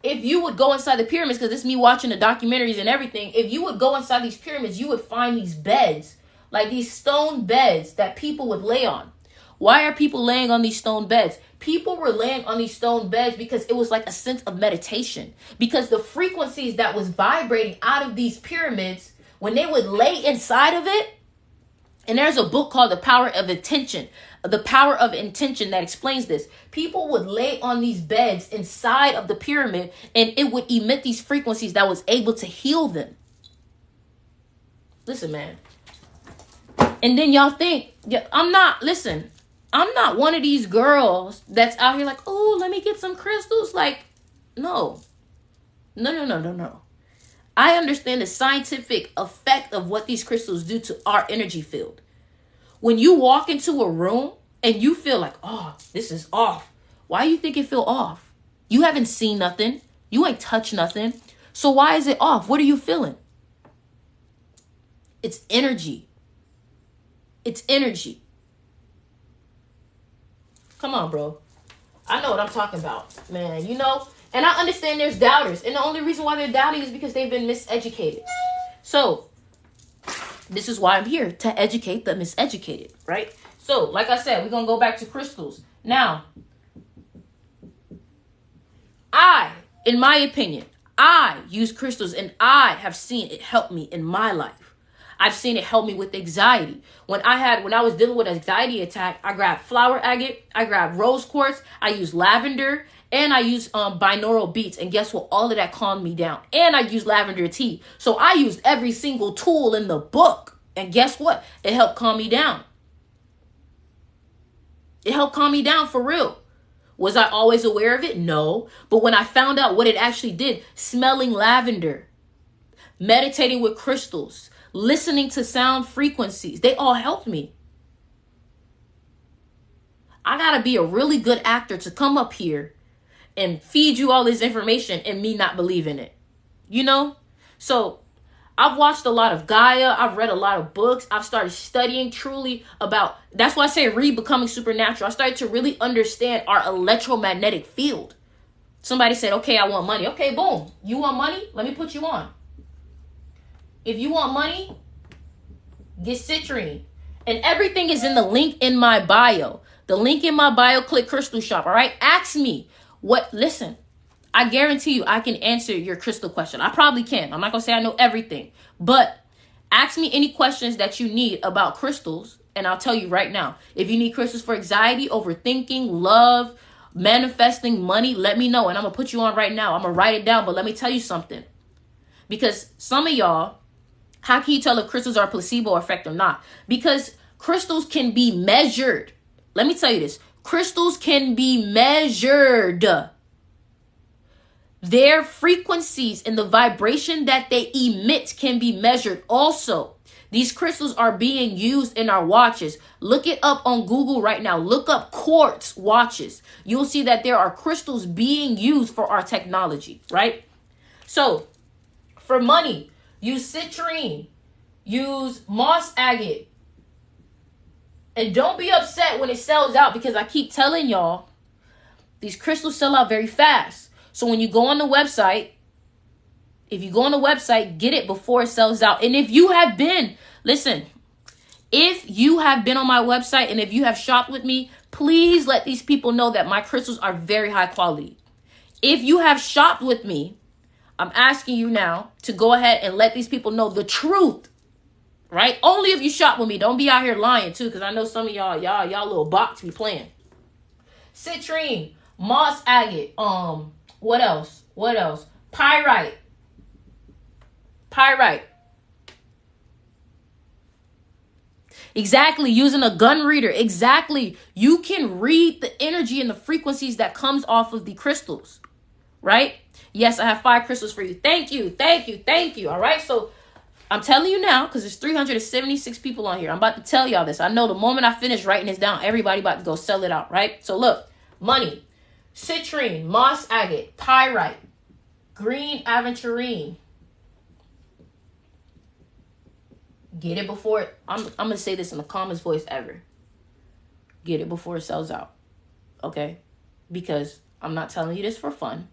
if you would go inside the pyramids, because it's me watching the documentaries and everything, if you would go inside these pyramids, you would find these beds, like these stone beds that people would lay on. Why are people laying on these stone beds? People were laying on these stone beds because it was like a sense of meditation. Because the frequencies that was vibrating out of these pyramids, when they would lay inside of it, and there's a book called The Power of Intention that explains this. People would lay on these beds inside of the pyramid, and it would emit these frequencies that was able to heal them. Listen, man. And then y'all think, I'm not one of these girls that's out here like, oh, let me get some crystals. Like, no. I understand the scientific effect of what these crystals do to our energy field. When you walk into a room and you feel like, oh, this is off. Why do you think it feel off? You haven't seen nothing. You ain't touched nothing. So why is it off? What are you feeling? It's energy. It's energy. Come on, bro. I know what I'm talking about, man. And I understand there's doubters. And the only reason why they're doubting is because they've been miseducated. So, this is why I'm here, to educate the miseducated, right? So, like I said, we're going to go back to crystals. Now, in my opinion, I use crystals, and I have seen it help me in my life. I've seen it help me with anxiety. When I was dealing with an anxiety attack, I grabbed flower agate, I grabbed rose quartz, I used lavender, and I used binaural beats. And guess what? All of that calmed me down. And I used lavender tea. So I used every single tool in the book. And guess what? It helped calm me down. It helped calm me down for real. Was I always aware of it? No. But when I found out what it actually did, smelling lavender, meditating with crystals, listening to sound frequencies, they all helped me. I gotta be a really good actor to come up here and feed you all this information and me not believe in it. So I've watched a lot of Gaia. I've read a lot of books. I've started studying truly about, that's why I say read Becoming Supernatural. I started to really understand our electromagnetic field. Somebody said, okay, I want money. Okay, boom. You want money? Let me put you on. If you want money, get citrine. And everything is in the link in my bio. The link in my bio, click Crystal Shop, all right? Ask me listen, I guarantee you I can answer your crystal question. I probably can. I'm not going to say I know everything. But ask me any questions that you need about crystals, and I'll tell you right now. If you need crystals for anxiety, overthinking, love, manifesting, money, let me know, and I'm going to put you on right now. I'm going to write it down, but let me tell you something. Because some of y'all, how can you tell if crystals are placebo effect or not? Because crystals can be measured. Let me tell you this. Crystals can be measured. Their frequencies and the vibration that they emit can be measured also. These crystals are being used in our watches. Look it up on Google right now. Look up quartz watches. You'll see that there are crystals being used for our technology, right? So, for money, use citrine. Use moss agate. And don't be upset when it sells out, because I keep telling y'all, these crystals sell out very fast. So when you go on the website, get it before it sells out. And if you have been on my website and if you have shopped with me, Please let these people know that my crystals are very high quality. If you have shopped with me, I'm asking you now to go ahead and let these people know the truth, right? Only if you shop with me. Don't be out here lying too, because I know some of y'all little bots be playing. Citrine, moss agate, what else? Pyrite. Exactly, using a gun reader. Exactly. You can read the energy and the frequencies that comes off of the crystals, right? Yes, I have 5 crystals for you. Thank you. All right, so I'm telling you now, because there's 376 people on here. I'm about to tell y'all this. I know the moment I finish writing this down, everybody about to go sell it out, right? So look, money, citrine, moss agate, pyrite, green aventurine. Get it before I'm gonna say this in the calmest voice ever. Get it before it sells out. Okay? Because I'm not telling you this for fun.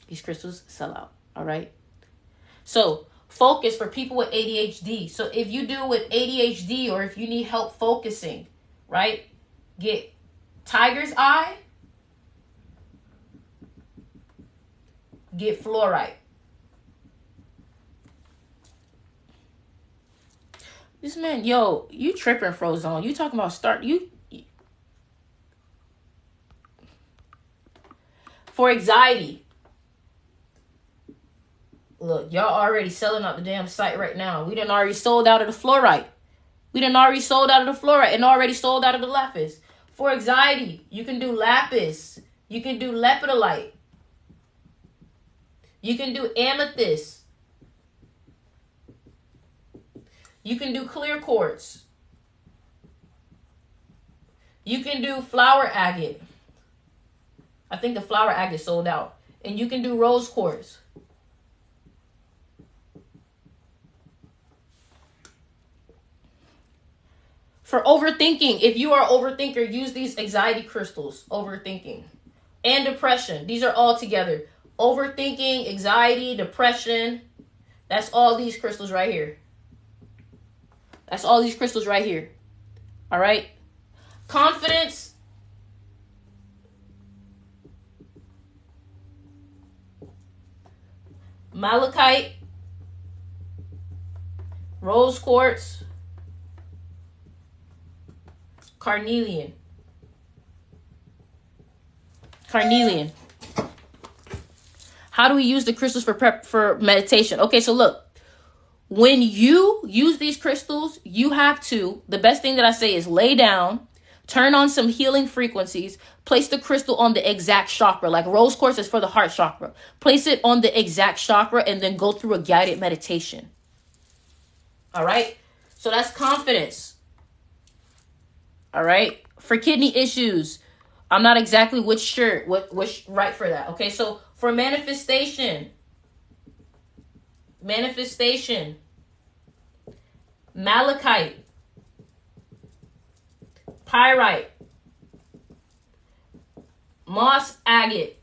These crystals sell out. Alright? So focus for people with ADHD. So if you deal with ADHD or if you need help focusing, right? Get tiger's eye. Get fluorite. This man, yo, you tripping, Frozone. You talking about for anxiety. Look, y'all already selling out the damn site right now. We done already sold out of the fluorite. And already sold out of the lapis. For anxiety, you can do lapis. You can do lepidolite. You can do amethyst. You can do clear quartz. You can do flower agate. I think the flower agate sold out. And you can do rose quartz. For overthinking, if you are an overthinker, use these anxiety crystals. Overthinking and depression. These are all together. Overthinking, anxiety, depression. That's all these crystals right here. All right. Confidence. Malachite. Rose quartz. Carnelian. How do we use the crystals for meditation? Okay, so look. When you use these crystals, you have to, the best thing that I say is lay down, turn on some healing frequencies, place the crystal on the exact chakra. Like rose quartz is for the heart chakra. Place it on the exact chakra and then go through a guided meditation. All right? So that's confidence. All right? For kidney issues, I'm not exactly which right for that. Okay, so for manifestation, malachite, pyrite, moss agate,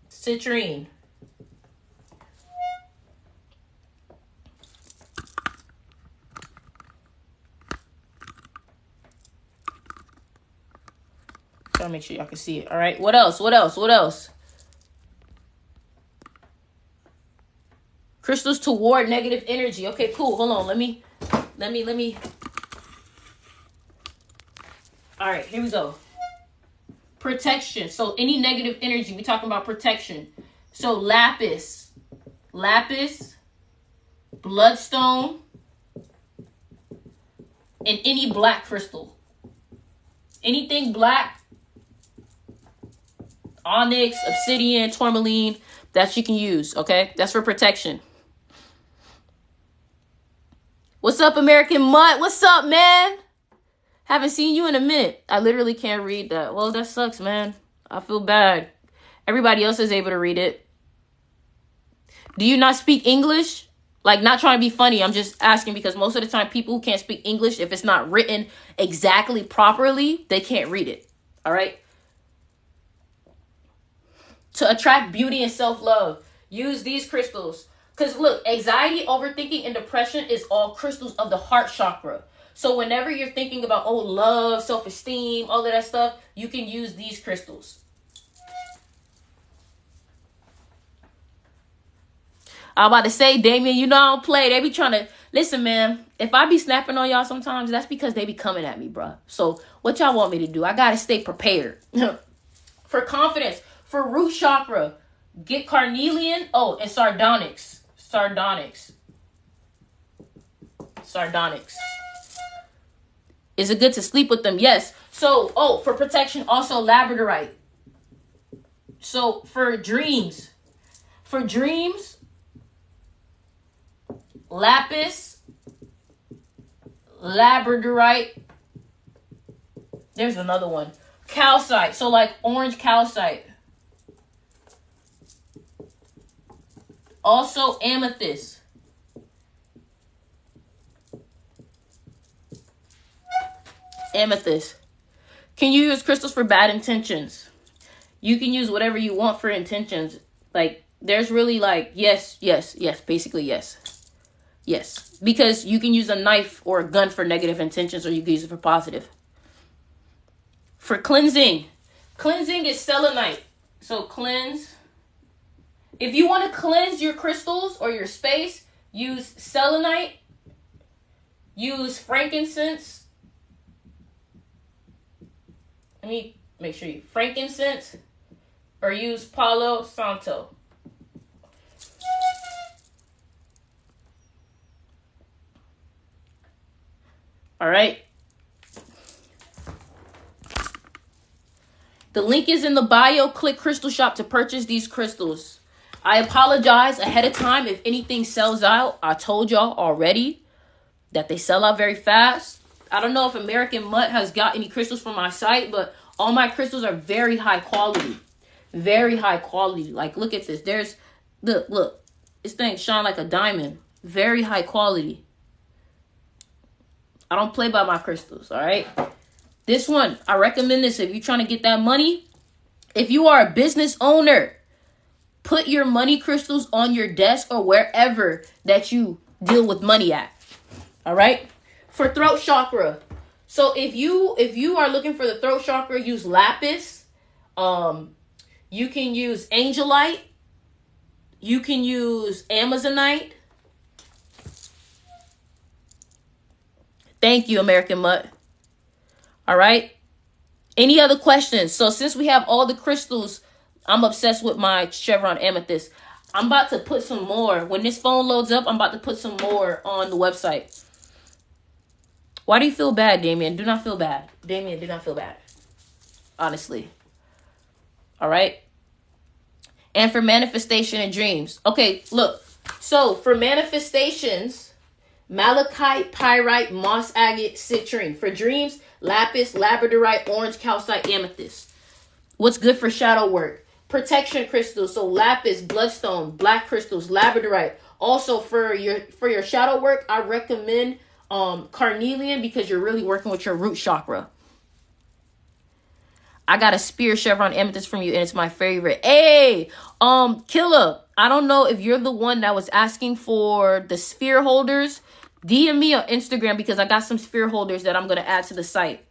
citrine, trying to make sure y'all can see it. All right, what else? Crystals to ward negative energy. Okay, cool. Hold on. Let me. All right, here we go. Protection. So any negative energy, we talking about protection. So lapis, bloodstone, and any black crystal. Anything black, onyx, obsidian, tourmaline, that you can use, okay? That's for protection. What's up, American Mutt? What's up, man? Haven't seen you in a minute. I literally can't read that. Well, that sucks, man. I feel bad. Everybody else is able to read it. Do you not speak English? Like, not trying to be funny. I'm just asking because most of the time people who can't speak English, if it's not written exactly properly, they can't read it. All right? To attract beauty and self-love, use these crystals. Because look, anxiety, overthinking, and depression is all crystals of the heart chakra. So whenever you're thinking about, oh, love, self-esteem, all of that stuff, you can use these crystals. I'm about to say, Damien, you know I don't play. They be trying to... Listen, man, if I be snapping on y'all sometimes, that's because they be coming at me, bro. So what y'all want me to do? I got to stay prepared. For confidence, for root chakra, get carnelian. Oh, and sardonyx. Sardonyx. Is it good to sleep with them? Yes. So, oh, for protection, also labradorite. So, for dreams, lapis, labradorite. There's another one. Calcite. So, like orange calcite. Also, amethyst. Amethyst. Can you use crystals for bad intentions? You can use whatever you want for intentions. Like, there's really like, yes, basically yes. Yes. Because you can use a knife or a gun for negative intentions, or you can use it for positive. For cleansing is selenite. So cleanse. If you want to cleanse your crystals or your space, use selenite. Use frankincense. Let me make sure frankincense, or use Palo Santo. All right. The link is in the bio. Click Crystal Shop to purchase these crystals. I apologize ahead of time if anything sells out. I told y'all already that they sell out very fast. I don't know if American Mutt has got any crystals from my site, but all my crystals are very high quality. Very high quality. Like, look at this. There's, look. This thing shine like a diamond. Very high quality. I don't play by my crystals, all right? This one, I recommend this if you're trying to get that money. If you are a business owner, put your money crystals on your desk or wherever that you deal with money at, all right? For throat chakra, so if you are looking for the throat chakra, use lapis. You can use Angelite. You can use Amazonite. Thank you, American Mutt. All right. Any other questions? So since we have all the crystals, I'm obsessed with my Chevron Amethyst. I'm about to put some more. When this phone loads up, I'm about to put some more on the website. Why do you feel bad, Damien? Do not feel bad. Damien, do not feel bad. Honestly. All right. And for manifestation and dreams. Okay, look. So for manifestations, malachite, pyrite, moss agate, citrine. For dreams, lapis, labradorite, orange calcite, amethyst. What's good for shadow work? Protection crystals. So lapis, bloodstone, black crystals, labradorite. Also for your shadow work, I recommend carnelian, because you're really working with your root chakra. I got a spear Chevron Amethyst from you, and it's my favorite. Hey, Killer, I don't know if you're the one that was asking for the sphere holders. DM me on Instagram, because I got some sphere holders that I'm going to add to the site.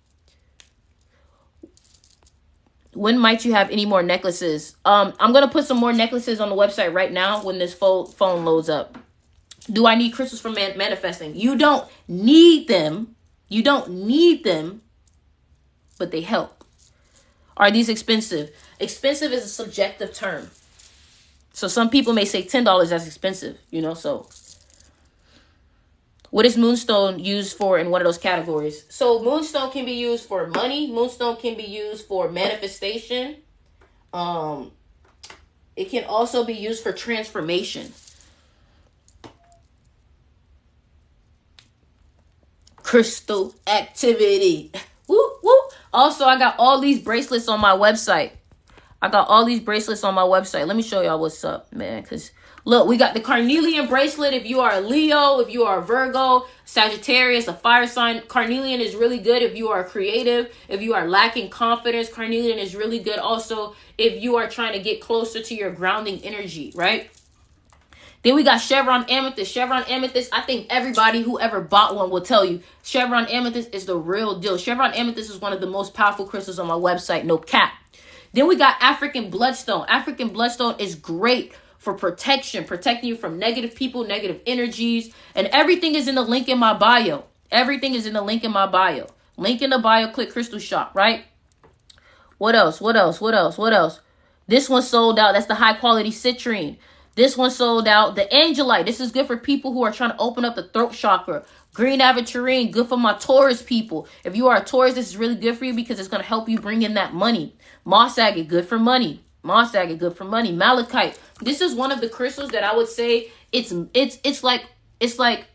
When might you have any more necklaces? I'm going to put some more necklaces on the website right now when this phone loads up. Do I need crystals for manifesting? You don't need them. You don't need them, but they help. Are these expensive? Expensive is a subjective term. So some people may say $10 that's expensive, you know, so. What is moonstone used for in one of those categories? So moonstone can be used for money. Moonstone can be used for manifestation. It can also be used for transformation. Crystal activity. Woo, woo. Also, I got all these bracelets on my website. Let me show y'all what's up, man. Because, look, we got the Carnelian Bracelet. If you are a Leo, if you are a Virgo, Sagittarius, a fire sign, Carnelian is really good if you are creative. If you are lacking confidence, Carnelian is really good. Also, if you are trying to get closer to your grounding energy, right? Then we got Chevron Amethyst. Chevron Amethyst, I think everybody who ever bought one will tell you, Chevron Amethyst is the real deal. Chevron Amethyst is one of the most powerful crystals on my website, no cap. Then we got African Bloodstone. African Bloodstone is great for protection, protecting you from negative people, negative energies, and everything is in the link in my bio. Everything is in the link in my bio. Link in the bio, click Crystal Shop, right? What else? What else? What else? What else? This one sold out. That's the high quality citrine. This one sold out. The Angelite. This is good for people who are trying to open up the throat chakra. Green aventurine. Good for my Taurus people. If you are a Taurus, this is really good for you because it's going to help you bring in that money. Moss agate. Good for money. Moss agate. Good for money. Malachite. This is one of the crystals that I would say it's like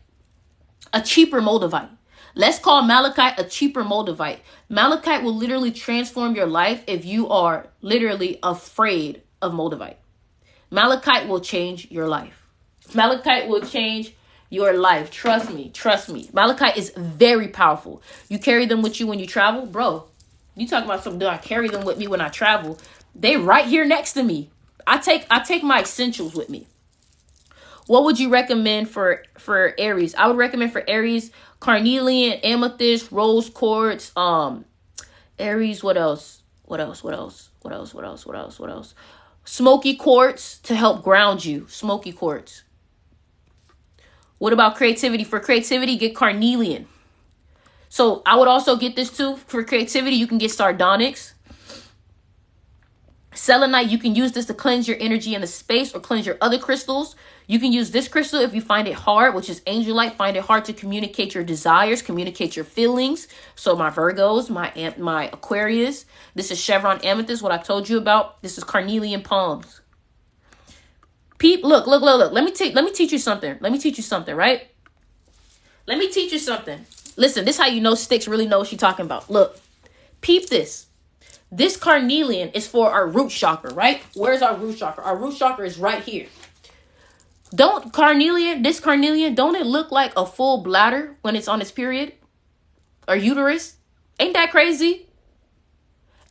a cheaper moldavite. Let's call Malachite a cheaper moldavite. Malachite will literally transform your life if you are literally afraid of moldavite. Malachite will change your life. Malachite will change your life. Trust me. Trust me. Malachite is very powerful. You carry them with you when you travel. Bro, you talking about something. Do I carry them with me when I travel? They right here next to me. I take my essentials with me. What would you recommend for Aries? I would recommend for Aries, Carnelian, Amethyst, Rose Quartz, Aries, what else? What else? What else? What else? What else? What else? What else? Smoky quartz to help ground you. Smoky quartz. What about creativity? For creativity, get carnelian. So I would also get this too. For creativity, you can get sardonyx. Selenite, you can use this to cleanse your energy in the space or cleanse your other crystals. You can use this crystal if you find it hard, which is Angelite. Find it hard to communicate your desires, communicate your feelings. So my Virgos, my Aquarius. This is Chevron Amethyst, what I told you about. This is Carnelian Palms. Peep, look. Let me teach you something. Let me teach you something, right? Let me teach you something. Listen, this is how you know Styx really knows what she's talking about. Look, peep this. This carnelian is for our root chakra, right? Where's our root chakra? Our root chakra is right here. This carnelian, don't it look like a full bladder when it's on its period? Or uterus? Ain't that crazy?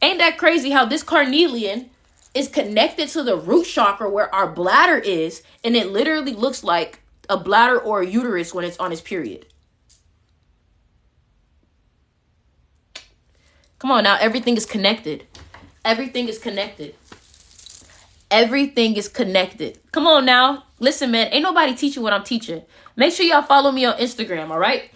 Ain't that crazy how this carnelian is connected to the root chakra where our bladder is, and it literally looks like a bladder or a uterus when it's on its period? Come on now, everything is connected. Everything is connected. Everything is connected. Come on now. Listen, man, ain't nobody teaching what I'm teaching. Make sure y'all follow me on Instagram, all right?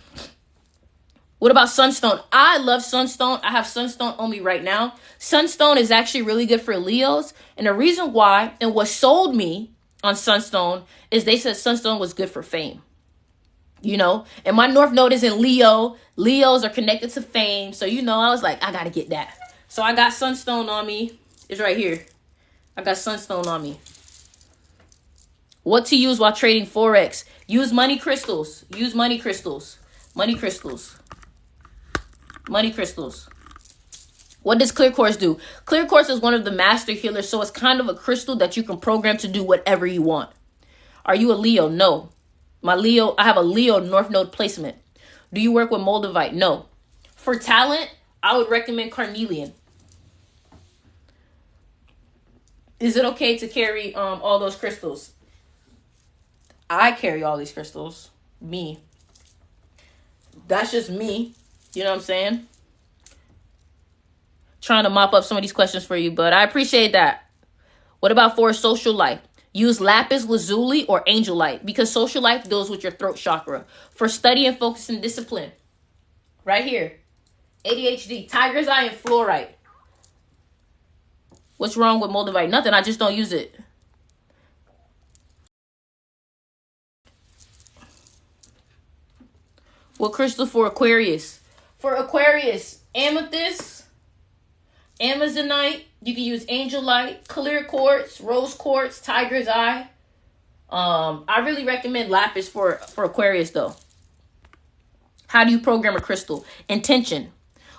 What about Sunstone? I love Sunstone. I have Sunstone on me right now. Sunstone is actually really good for Leos. And the reason why, and what sold me on Sunstone, is they said Sunstone was good for fame. You know, and my North Node is in Leo. Leos are connected to fame. So, you know, I was like, I got to get that. So I got Sunstone on me. It's right here. I got Sunstone on me. What to use while trading Forex? Use money crystals. Use money crystals. Money crystals. Money crystals. What does clear quartz do? Clear quartz is one of the master healers. So it's kind of a crystal that you can program to do whatever you want. Are you a Leo? No. I have a Leo North Node placement. Do you work with moldavite? No. For talent, I would recommend carnelian. Is it okay to carry all those crystals? I carry all these crystals. Me. That's just me. You know what I'm saying? Trying to mop up some of these questions for you, but I appreciate that. What about for social life? Use lapis lazuli or angelite because social life deals with your throat chakra. For study and focus and discipline. Right here. ADHD, tiger's eye, and fluorite. What's wrong with moldavite? Nothing. I just don't use it. What crystal for Aquarius? For Aquarius, amethyst, amazonite. You can use angelite, clear quartz, rose quartz, tiger's eye. I really recommend lapis for Aquarius though. How do you program a crystal? Intention.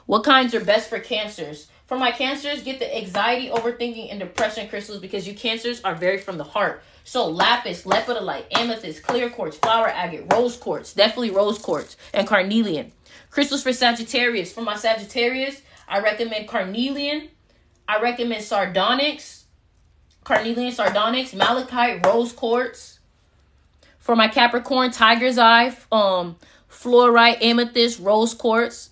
What kinds are best for cancers? For my cancers, get the anxiety, overthinking, and depression crystals because you cancers are very from the heart. So lapis, lepidolite, amethyst, clear quartz, flower agate, rose quartz, definitely rose quartz, and carnelian. Crystals for Sagittarius. For my Sagittarius, I recommend carnelian. I recommend sardonyx, carnelian sardonyx, malachite, rose quartz. For my Capricorn, Tiger's Eye, fluorite, amethyst, rose quartz.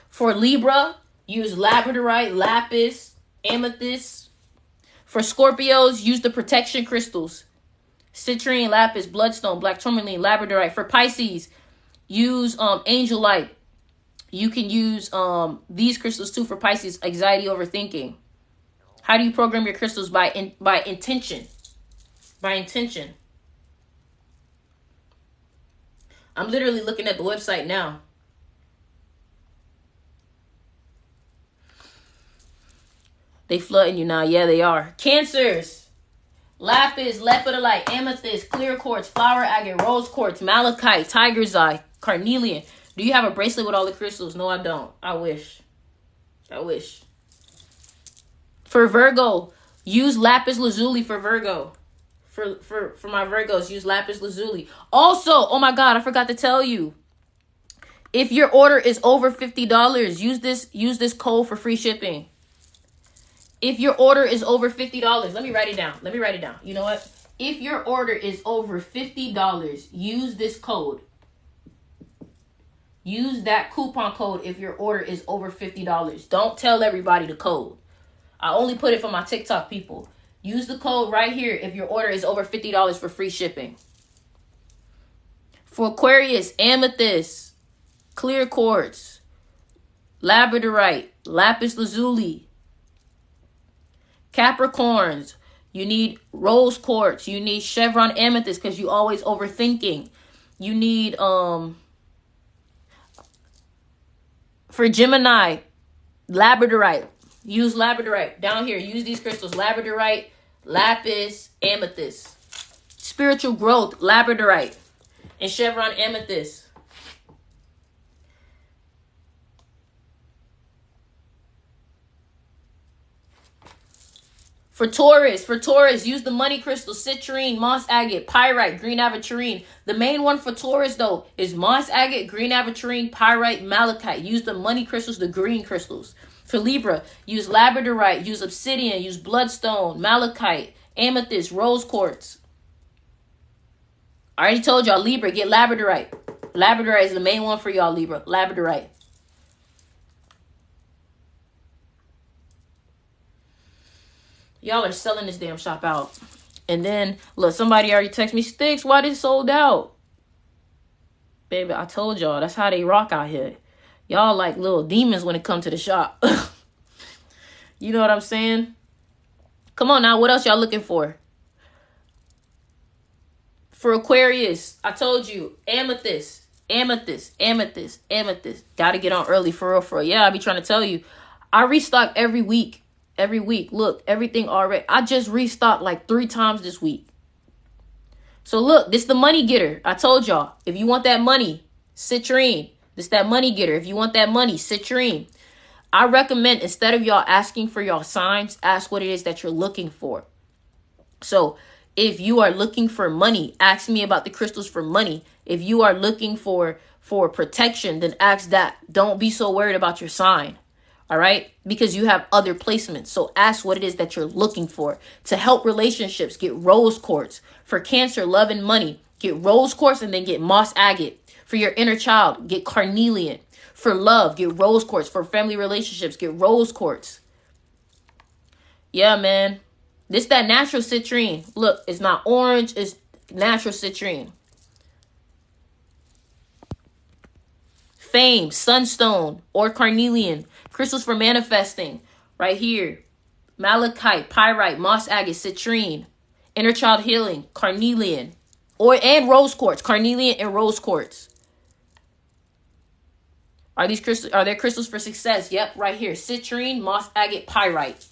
For Libra, use labradorite, lapis, amethyst. For Scorpios, use the protection crystals. Citrine, lapis, bloodstone, black tourmaline, labradorite. For Pisces, use Angelite. You can use these crystals too for Pisces, anxiety, overthinking. How do you program your crystals? By intention. By intention. I'm literally looking at the website now. They flooding you now. Yeah, they are. Cancers. Lapis, lepidolite, amethyst, clear quartz, flower agate, rose quartz, malachite, tiger's eye, carnelian. Do you have a bracelet with all the crystals? No, I don't. I wish. I wish. For Virgo, use lapis lazuli for Virgo. For my Virgos, use lapis lazuli. Also, oh my God, I forgot to tell you. If your order is over $50, use this code for free shipping. If your order is over $50, let me write it down. You know what? If your order is over $50, use this code. Use that coupon code if your order is over $50. Don't tell everybody the code. I only put it for my TikTok people. Use the code right here if your order is over $50 for free shipping. For Aquarius, amethyst, clear quartz, labradorite, lapis lazuli. Capricorns, you need rose quartz. You need Chevron Amethyst because you always overthinking. You need, for Gemini, labradorite. Use labradorite. Down here, use these crystals. Labradorite, lapis, amethyst. Spiritual growth, labradorite. And Chevron Amethyst. For Taurus, use the money crystal, citrine, moss agate, pyrite, green aventurine. The main one for Taurus, though, is moss agate, green aventurine, pyrite, malachite. Use the money crystals, the green crystals. For Libra, use labradorite, use obsidian, use bloodstone, malachite, amethyst, rose quartz. I already told y'all, Libra, get labradorite. Labradorite is the main one for y'all, Libra. Labradorite. Y'all are selling this damn shop out. And then, look, somebody already texted me, Sticks, why this sold out? Baby, I told y'all, that's how they rock out here. Y'all like little demons when it comes to the shop. You know what I'm saying? Come on now, what else y'all looking for? For Aquarius, I told you, amethyst, amethyst, amethyst, amethyst. Gotta get on early, for real, for real. Yeah, I be trying to tell you. I restock every week. Every week. Look, everything already. I just restocked like 3 times this week. So look, this the money getter. I told y'all, if you want that money, citrine. This that money getter. If you want that money, citrine. I recommend, instead of y'all asking for y'all signs, ask what it is that you're looking for. So if you are looking for money, ask me about the crystals for money. If you are looking for protection, then ask that. Don't be so worried about your sign. All right, because you have other placements. So ask what it is that you're looking for. To help relationships, get rose quartz. For Cancer, love and money, get rose quartz and then get moss agate. For your inner child, get carnelian. For love, get rose quartz. For family relationships, get rose quartz. Yeah, man. This that natural citrine. Look, it's not orange, it's natural citrine. Fame, Sunstone, or Carnelian. Crystals for manifesting. Right here. Malachite, pyrite, moss agate, citrine. Inner child healing, Carnelian. And rose quartz. Carnelian and rose quartz. Are there crystals for success? Yep, right here. Citrine, moss agate, pyrite.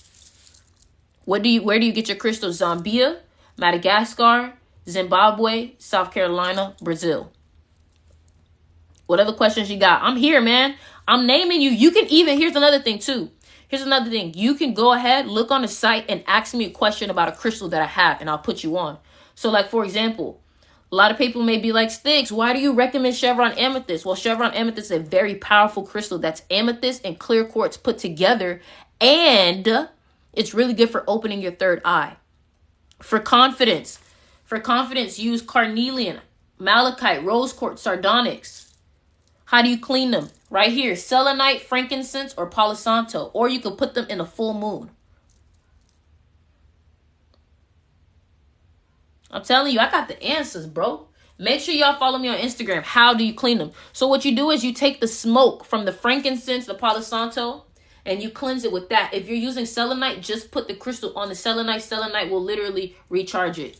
Where do you get your crystals? Zambia, Madagascar, Zimbabwe, South Carolina, Brazil. What other questions you got? I'm here, man. I'm naming you. You can even, here's another thing too. You can go ahead, look on the site and ask me a question about a crystal that I have and I'll put you on. So like, for example, a lot of people may be like, Sticks, why do you recommend Chevron Amethyst? Well, Chevron Amethyst is a very powerful crystal. That's amethyst and clear quartz put together. And it's really good for opening your third eye. For confidence, use carnelian. Malachite, rose quartz, sardonyx. How do you clean them? Right here, selenite, frankincense, or Palo Santo. Or you can put them in a full moon. I'm telling you, I got the answers, bro. Make sure y'all follow me on Instagram. How do you clean them? So what you do is you take the smoke from the frankincense, the Palo Santo, and you cleanse it with that. If you're using selenite, just put the crystal on the selenite. Selenite will literally recharge it.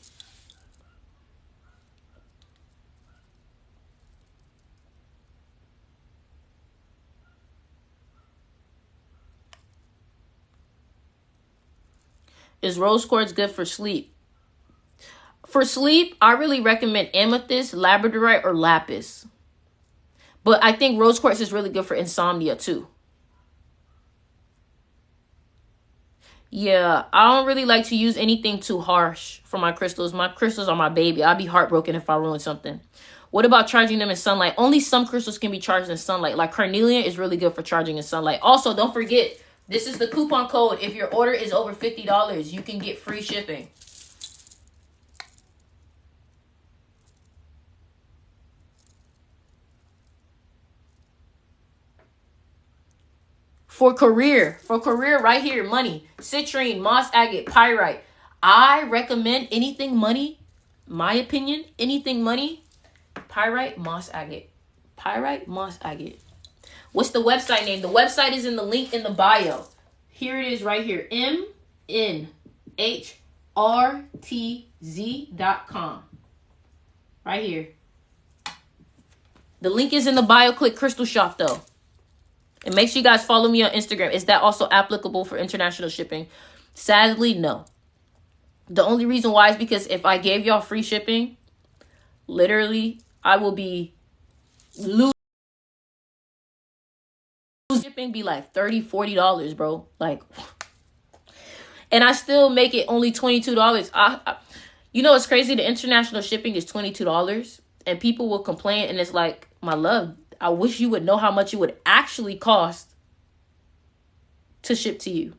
Is rose quartz good for sleep? For sleep, I really recommend amethyst, labradorite, or lapis. But I think rose quartz is really good for insomnia too. Yeah, I don't really like to use anything too harsh for my crystals. My crystals are my baby. I'd be heartbroken if I ruined something. What about charging them in sunlight? Only some crystals can be charged in sunlight. Like carnelian is really good for charging in sunlight. Also, don't forget, this is the coupon code. If your order is over $50, you can get free shipping. For career right here, money, citrine, moss agate, pyrite. I recommend anything money, my opinion, anything money, pyrite, moss agate. Pyrite, moss agate. What's the website name? The website is in the link in the bio. Here it is right here. MNHRTZ.com. Right here. The link is in the bio. Click Crystal Shop though. And make sure you guys follow me on Instagram. Is that also applicable for international shipping? Sadly, no. The only reason why is because if I gave y'all free shipping, literally, I will be losing. Shipping be like $30, $40, bro. Like, and I still make it only $22. You know, it's crazy. The international shipping is $22. And people will complain. And it's like, my love, I wish you would know how much it would actually cost to ship to you.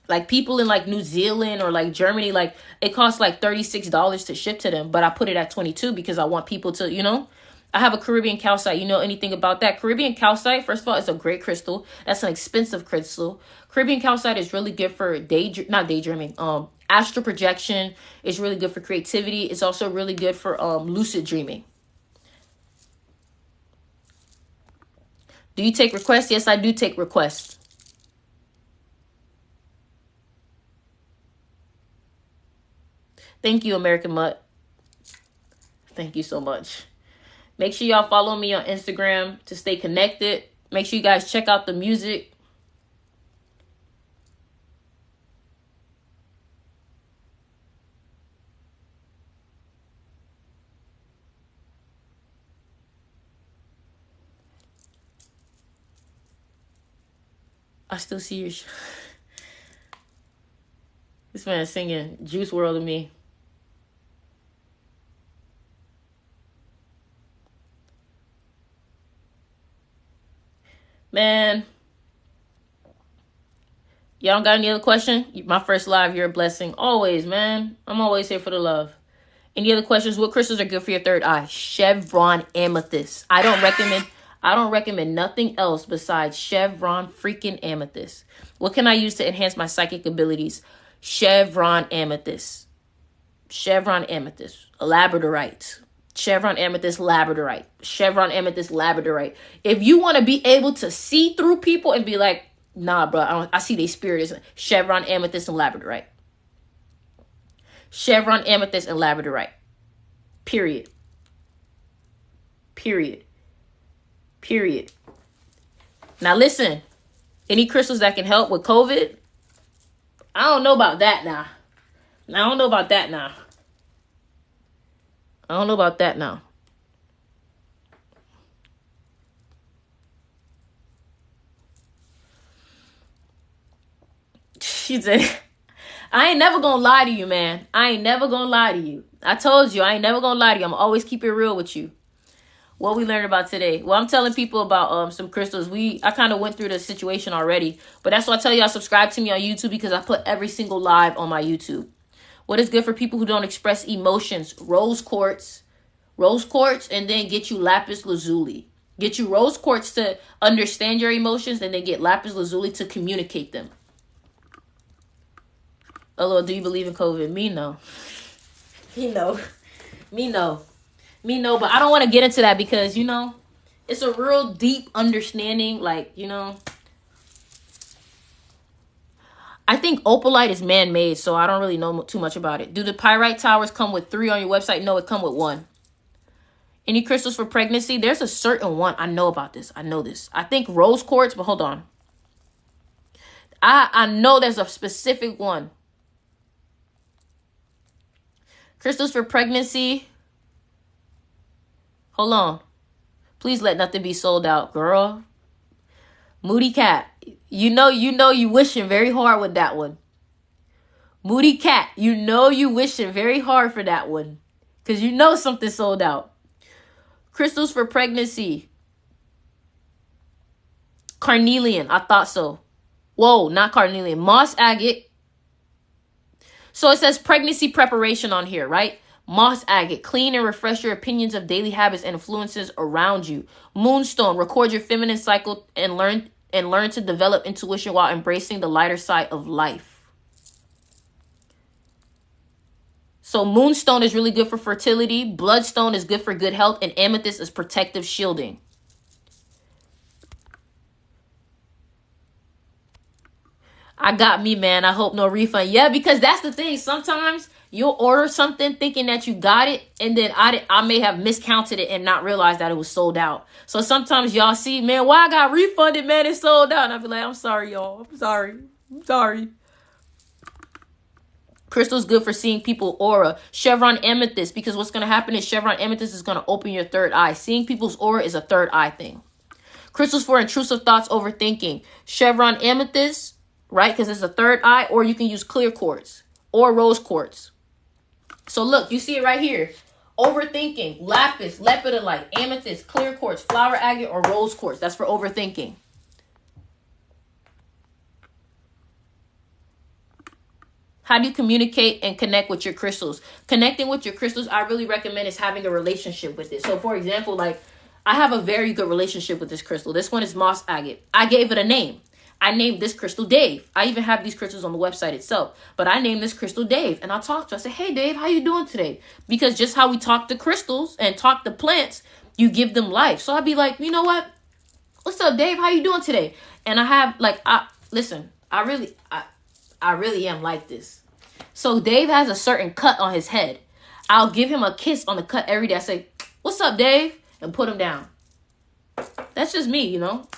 Like people in like New Zealand or like Germany, like it costs like $36 to ship to them. But I put it at $22 because I want people to, you know, I have a Caribbean calcite. You know anything about that? Caribbean calcite, first of all, it's a great crystal. That's an expensive crystal. Caribbean calcite is really good for astral projection. It's really good for creativity. It's also really good for lucid dreaming. Do you take requests? Yes, I do take requests. Thank you, American Mutt. Thank you so much. Make sure y'all follow me on Instagram to stay connected. Make sure you guys check out the music. I still see your this man is singing Juice WRLD to me. Man, y'all don't got any other question? My first live, you're a blessing. Always, man. I'm always here for the love. Any other questions? What crystals are good for your third eye? Chevron Amethyst. I don't recommend nothing else besides Chevron freaking Amethyst. What can I use to enhance my psychic abilities? Chevron Amethyst. Chevron Amethyst. Labradorite. Chevron Amethyst, labradorite. Chevron Amethyst, labradorite. If you want to be able to see through people and be like, nah, bro, I see their spirit is Chevron Amethyst and labradorite. Chevron Amethyst and labradorite. Period. Period. Period. Now listen, any crystals that can help with COVID? I don't know about that now. I don't know about that now. She said, I ain't never gonna lie to you, man. I ain't never gonna lie to you. I told you, I ain't never gonna lie to you. I'm always keep it real with you. What we learned about today? Well, I'm telling people about some crystals. I kind of went through the situation already. But that's why I tell y'all subscribe to me on YouTube, because I put every single live on my YouTube. What is good for people who don't express emotions? Rose quartz, rose quartz, and then get you lapis lazuli. Get you rose quartz to understand your emotions, and then get lapis lazuli to communicate them. Hello, do you believe in COVID? Me, no. Me, no. Me, no. Me, no. But I don't want to get into that because, you know, it's a real deep understanding. Like, you know, I think opalite is man-made, so I don't really know too much about it. Do the pyrite towers come with 3 on your website? No, it come with 1. Any crystals for pregnancy? There's a certain one. I know about this. I know this. I think rose quartz, but hold on. I know there's a specific one. Crystals for pregnancy. Hold on. Please let nothing be sold out, girl. Moody Cat. You know you wishing very hard with that one. Moody Cat. You know you wishing very hard for that one. Because you know something sold out. Crystals for pregnancy. Carnelian. I thought so. Whoa, not carnelian. Moss agate. So it says pregnancy preparation on here, right? Moss agate. Clean and refresh your opinions of daily habits and influences around you. Moonstone. Record your feminine cycle and learn to develop intuition while embracing the lighter side of life. So moonstone is really good for fertility. Bloodstone is good for good health. And amethyst is protective shielding. I got me, man. I hope no refund. Yeah, because that's the thing. Sometimes you'll order something thinking that you got it, and then I may have miscounted it and not realized that it was sold out. So sometimes y'all see, man, why I got refunded, man, it's sold out. And I be like, I'm sorry, y'all. I'm sorry. Crystal's good for seeing people aura. Chevron Amethyst, because what's going to happen is Chevron Amethyst is going to open your third eye. Seeing people's aura is a third eye thing. Crystals for intrusive thoughts, overthinking. Chevron Amethyst, right? Because it's a third eye, or you can use clear quartz or rose quartz. So look, you see it right here. Overthinking, lapis, lepidolite, amethyst, clear quartz, flower agate, or rose quartz. That's for overthinking. How do you communicate and connect with your crystals? Connecting with your crystals, I really recommend is having a relationship with it. So for example, like I have a very good relationship with this crystal. This one is moss agate. I gave it a name. I named this crystal Dave. I even have these crystals on the website itself. But I named this crystal Dave. And I talked to her. I said, hey, Dave, how you doing today? Because just how we talk to crystals and talk to plants, you give them life. So I'd be like, you know what? What's up, Dave? How you doing today? And I have like, listen, I really am like this. So Dave has a certain cut on his head. I'll give him a kiss on the cut every day. I say, what's up, Dave? And put him down. That's just me, you know.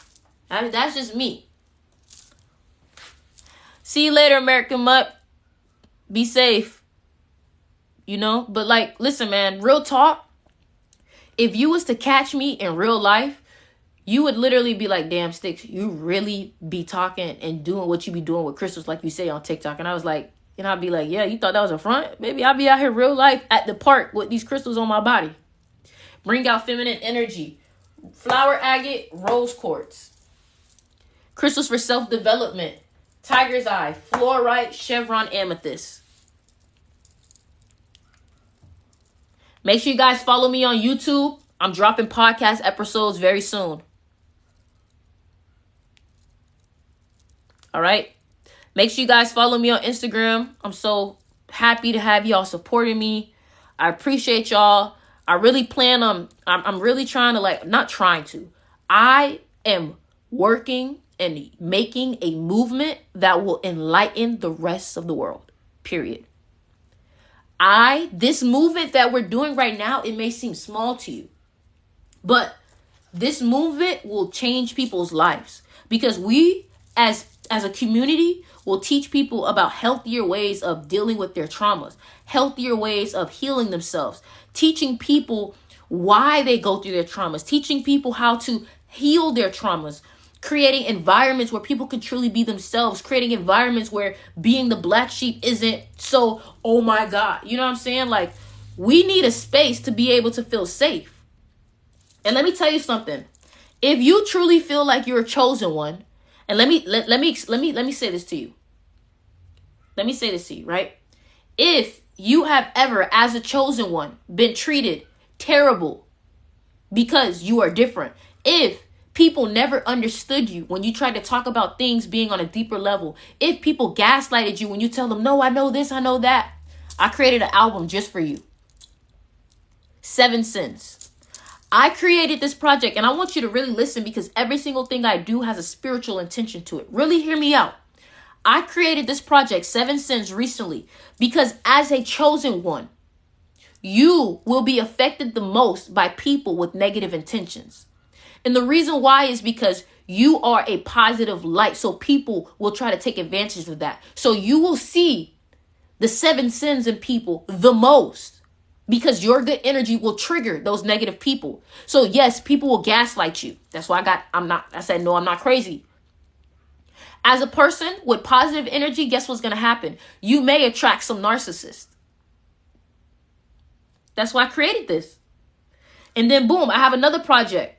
That's just me. See you later, American Mutt. Be safe. You know? But like, listen, man, real talk. If you was to catch me in real life, you would literally be like, damn, Sticks, you really be talking and doing what you be doing with crystals like you say on TikTok. And I was like, and I'd be like, yeah, you thought that was a front? Maybe I'll be out here real life at the park with these crystals on my body. Bring out feminine energy. Flower agate, rose quartz. Crystals for self-development. Tiger's eye, fluorite, chevron amethyst. Make sure you guys follow me on YouTube. I'm dropping podcast episodes very soon. All right. Make sure you guys follow me on Instagram. I'm so happy to have y'all supporting me. I appreciate y'all. I really plan on, I'm really trying to I am working and making a movement that will enlighten the rest of the world. Period. This movement that we're doing right now, it may seem small to you, but this movement will change people's lives because we as a community will teach people about healthier ways of dealing with their traumas, healthier ways of healing themselves, teaching people why they go through their traumas, teaching people how to heal their traumas, creating environments where people can truly be themselves, creating environments where being the black sheep isn't so, oh my God, you know what I'm saying? Like, we need a space to be able to feel safe. And let me tell you something. If you truly feel like you're a chosen one, and let me say this to you. Let me say this to you, right? If you have ever, as a chosen one, been treated terrible because you are different. If people never understood you when you tried to talk about things being on a deeper level, if people gaslighted you when you tell them, no, I know this, I know that, I created an album just for you. 7 Sins. I created this project, and I want you to really listen, because every single thing I do has a spiritual intention to it. Really hear me out. I created this project, 7 Sins, recently, because as a chosen one, you will be affected the most by people with negative intentions. And the reason why is because you are a positive light. So people will try to take advantage of that. So you will see the 7 sins in people the most, because your good energy will trigger those negative people. So yes, people will gaslight you. That's why I said, no, I'm not crazy. As a person with positive energy, guess what's going to happen? You may attract some narcissists. That's why I created this. And then boom, I have another project.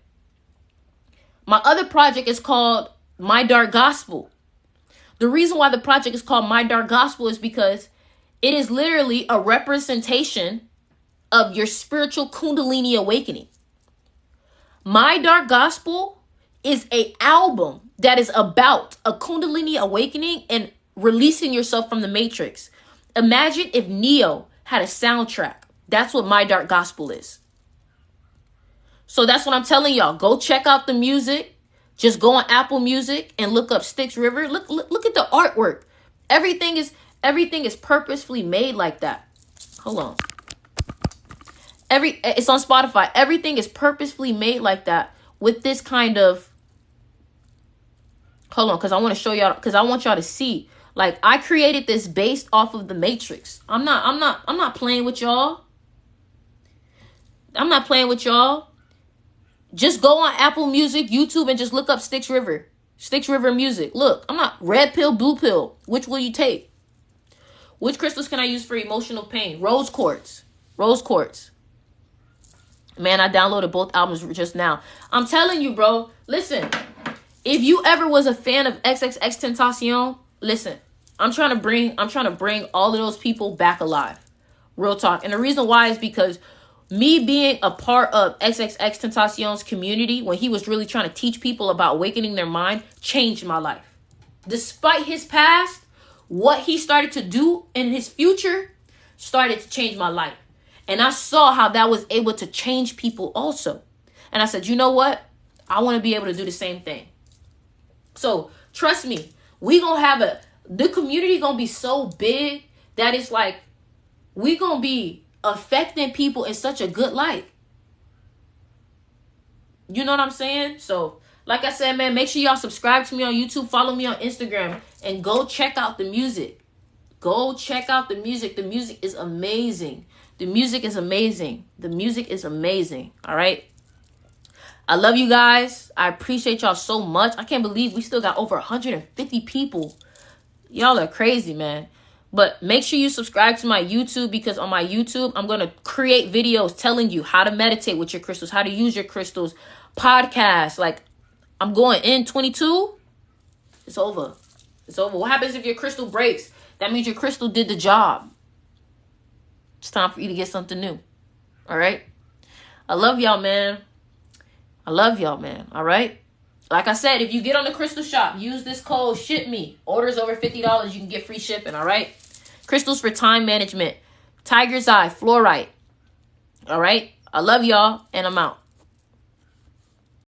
My other project is called My Dark Gospel. The reason why the project is called My Dark Gospel is because it is literally a representation of your spiritual Kundalini awakening. My Dark Gospel is an album that is about a Kundalini awakening and releasing yourself from the matrix. Imagine if Neo had a soundtrack. That's what My Dark Gospel is. So that's what I'm telling y'all. Go check out the music. Just go on Apple Music and look up Styx River. Look at the artwork. Everything is purposefully made like that. Hold on. It's on Spotify. Everything is purposefully made like that with this kind of. Hold on, because I want to show y'all, because I want y'all to see. Like, I created this based off of the Matrix. I'm not playing with y'all. I'm not playing with y'all. Just go on Apple Music, YouTube, and just look up Styx River. Styx River Music. Look, I'm not red pill, blue pill. Which will you take? Which crystals can I use for emotional pain? Rose quartz. Rose quartz. Man, I downloaded both albums just now. I'm telling you, bro. Listen, if you ever was a fan of XXXTentacion, listen, I'm trying to bring all of those people back alive. Real talk. And the reason why is because me being a part of XXXTentacion's community, when he was really trying to teach people about awakening their mind, changed my life. Despite his past, what he started to do in his future started to change my life. And I saw how that was able to change people also. And I said, you know what? I want to be able to do the same thing. So trust me, the community gonna be so big that it's like, we gonna be affecting people in such a good light. You know what I'm saying? So, like I said, man, make sure y'all subscribe to me on YouTube, follow me on Instagram, and go check out the music. Go check out the music. The music is amazing. The music is amazing. The music is amazing. All right? I love you guys. I appreciate y'all so much. I can't believe we still got over 150 people. Y'all are crazy, man. But make sure you subscribe to my YouTube, because on my YouTube, I'm going to create videos telling you how to meditate with your crystals, how to use your crystals, podcasts. Like, I'm going in 22. It's over. It's over. What happens if your crystal breaks? That means your crystal did the job. It's time for you to get something new. All right? I love y'all, man. I love y'all, man. All right? Like I said, if you get on the crystal shop, use this code SHIPME. Orders over $50, you can get free shipping, all right? Crystals for time management. Tiger's Eye, fluorite. All right? I love y'all, and I'm out.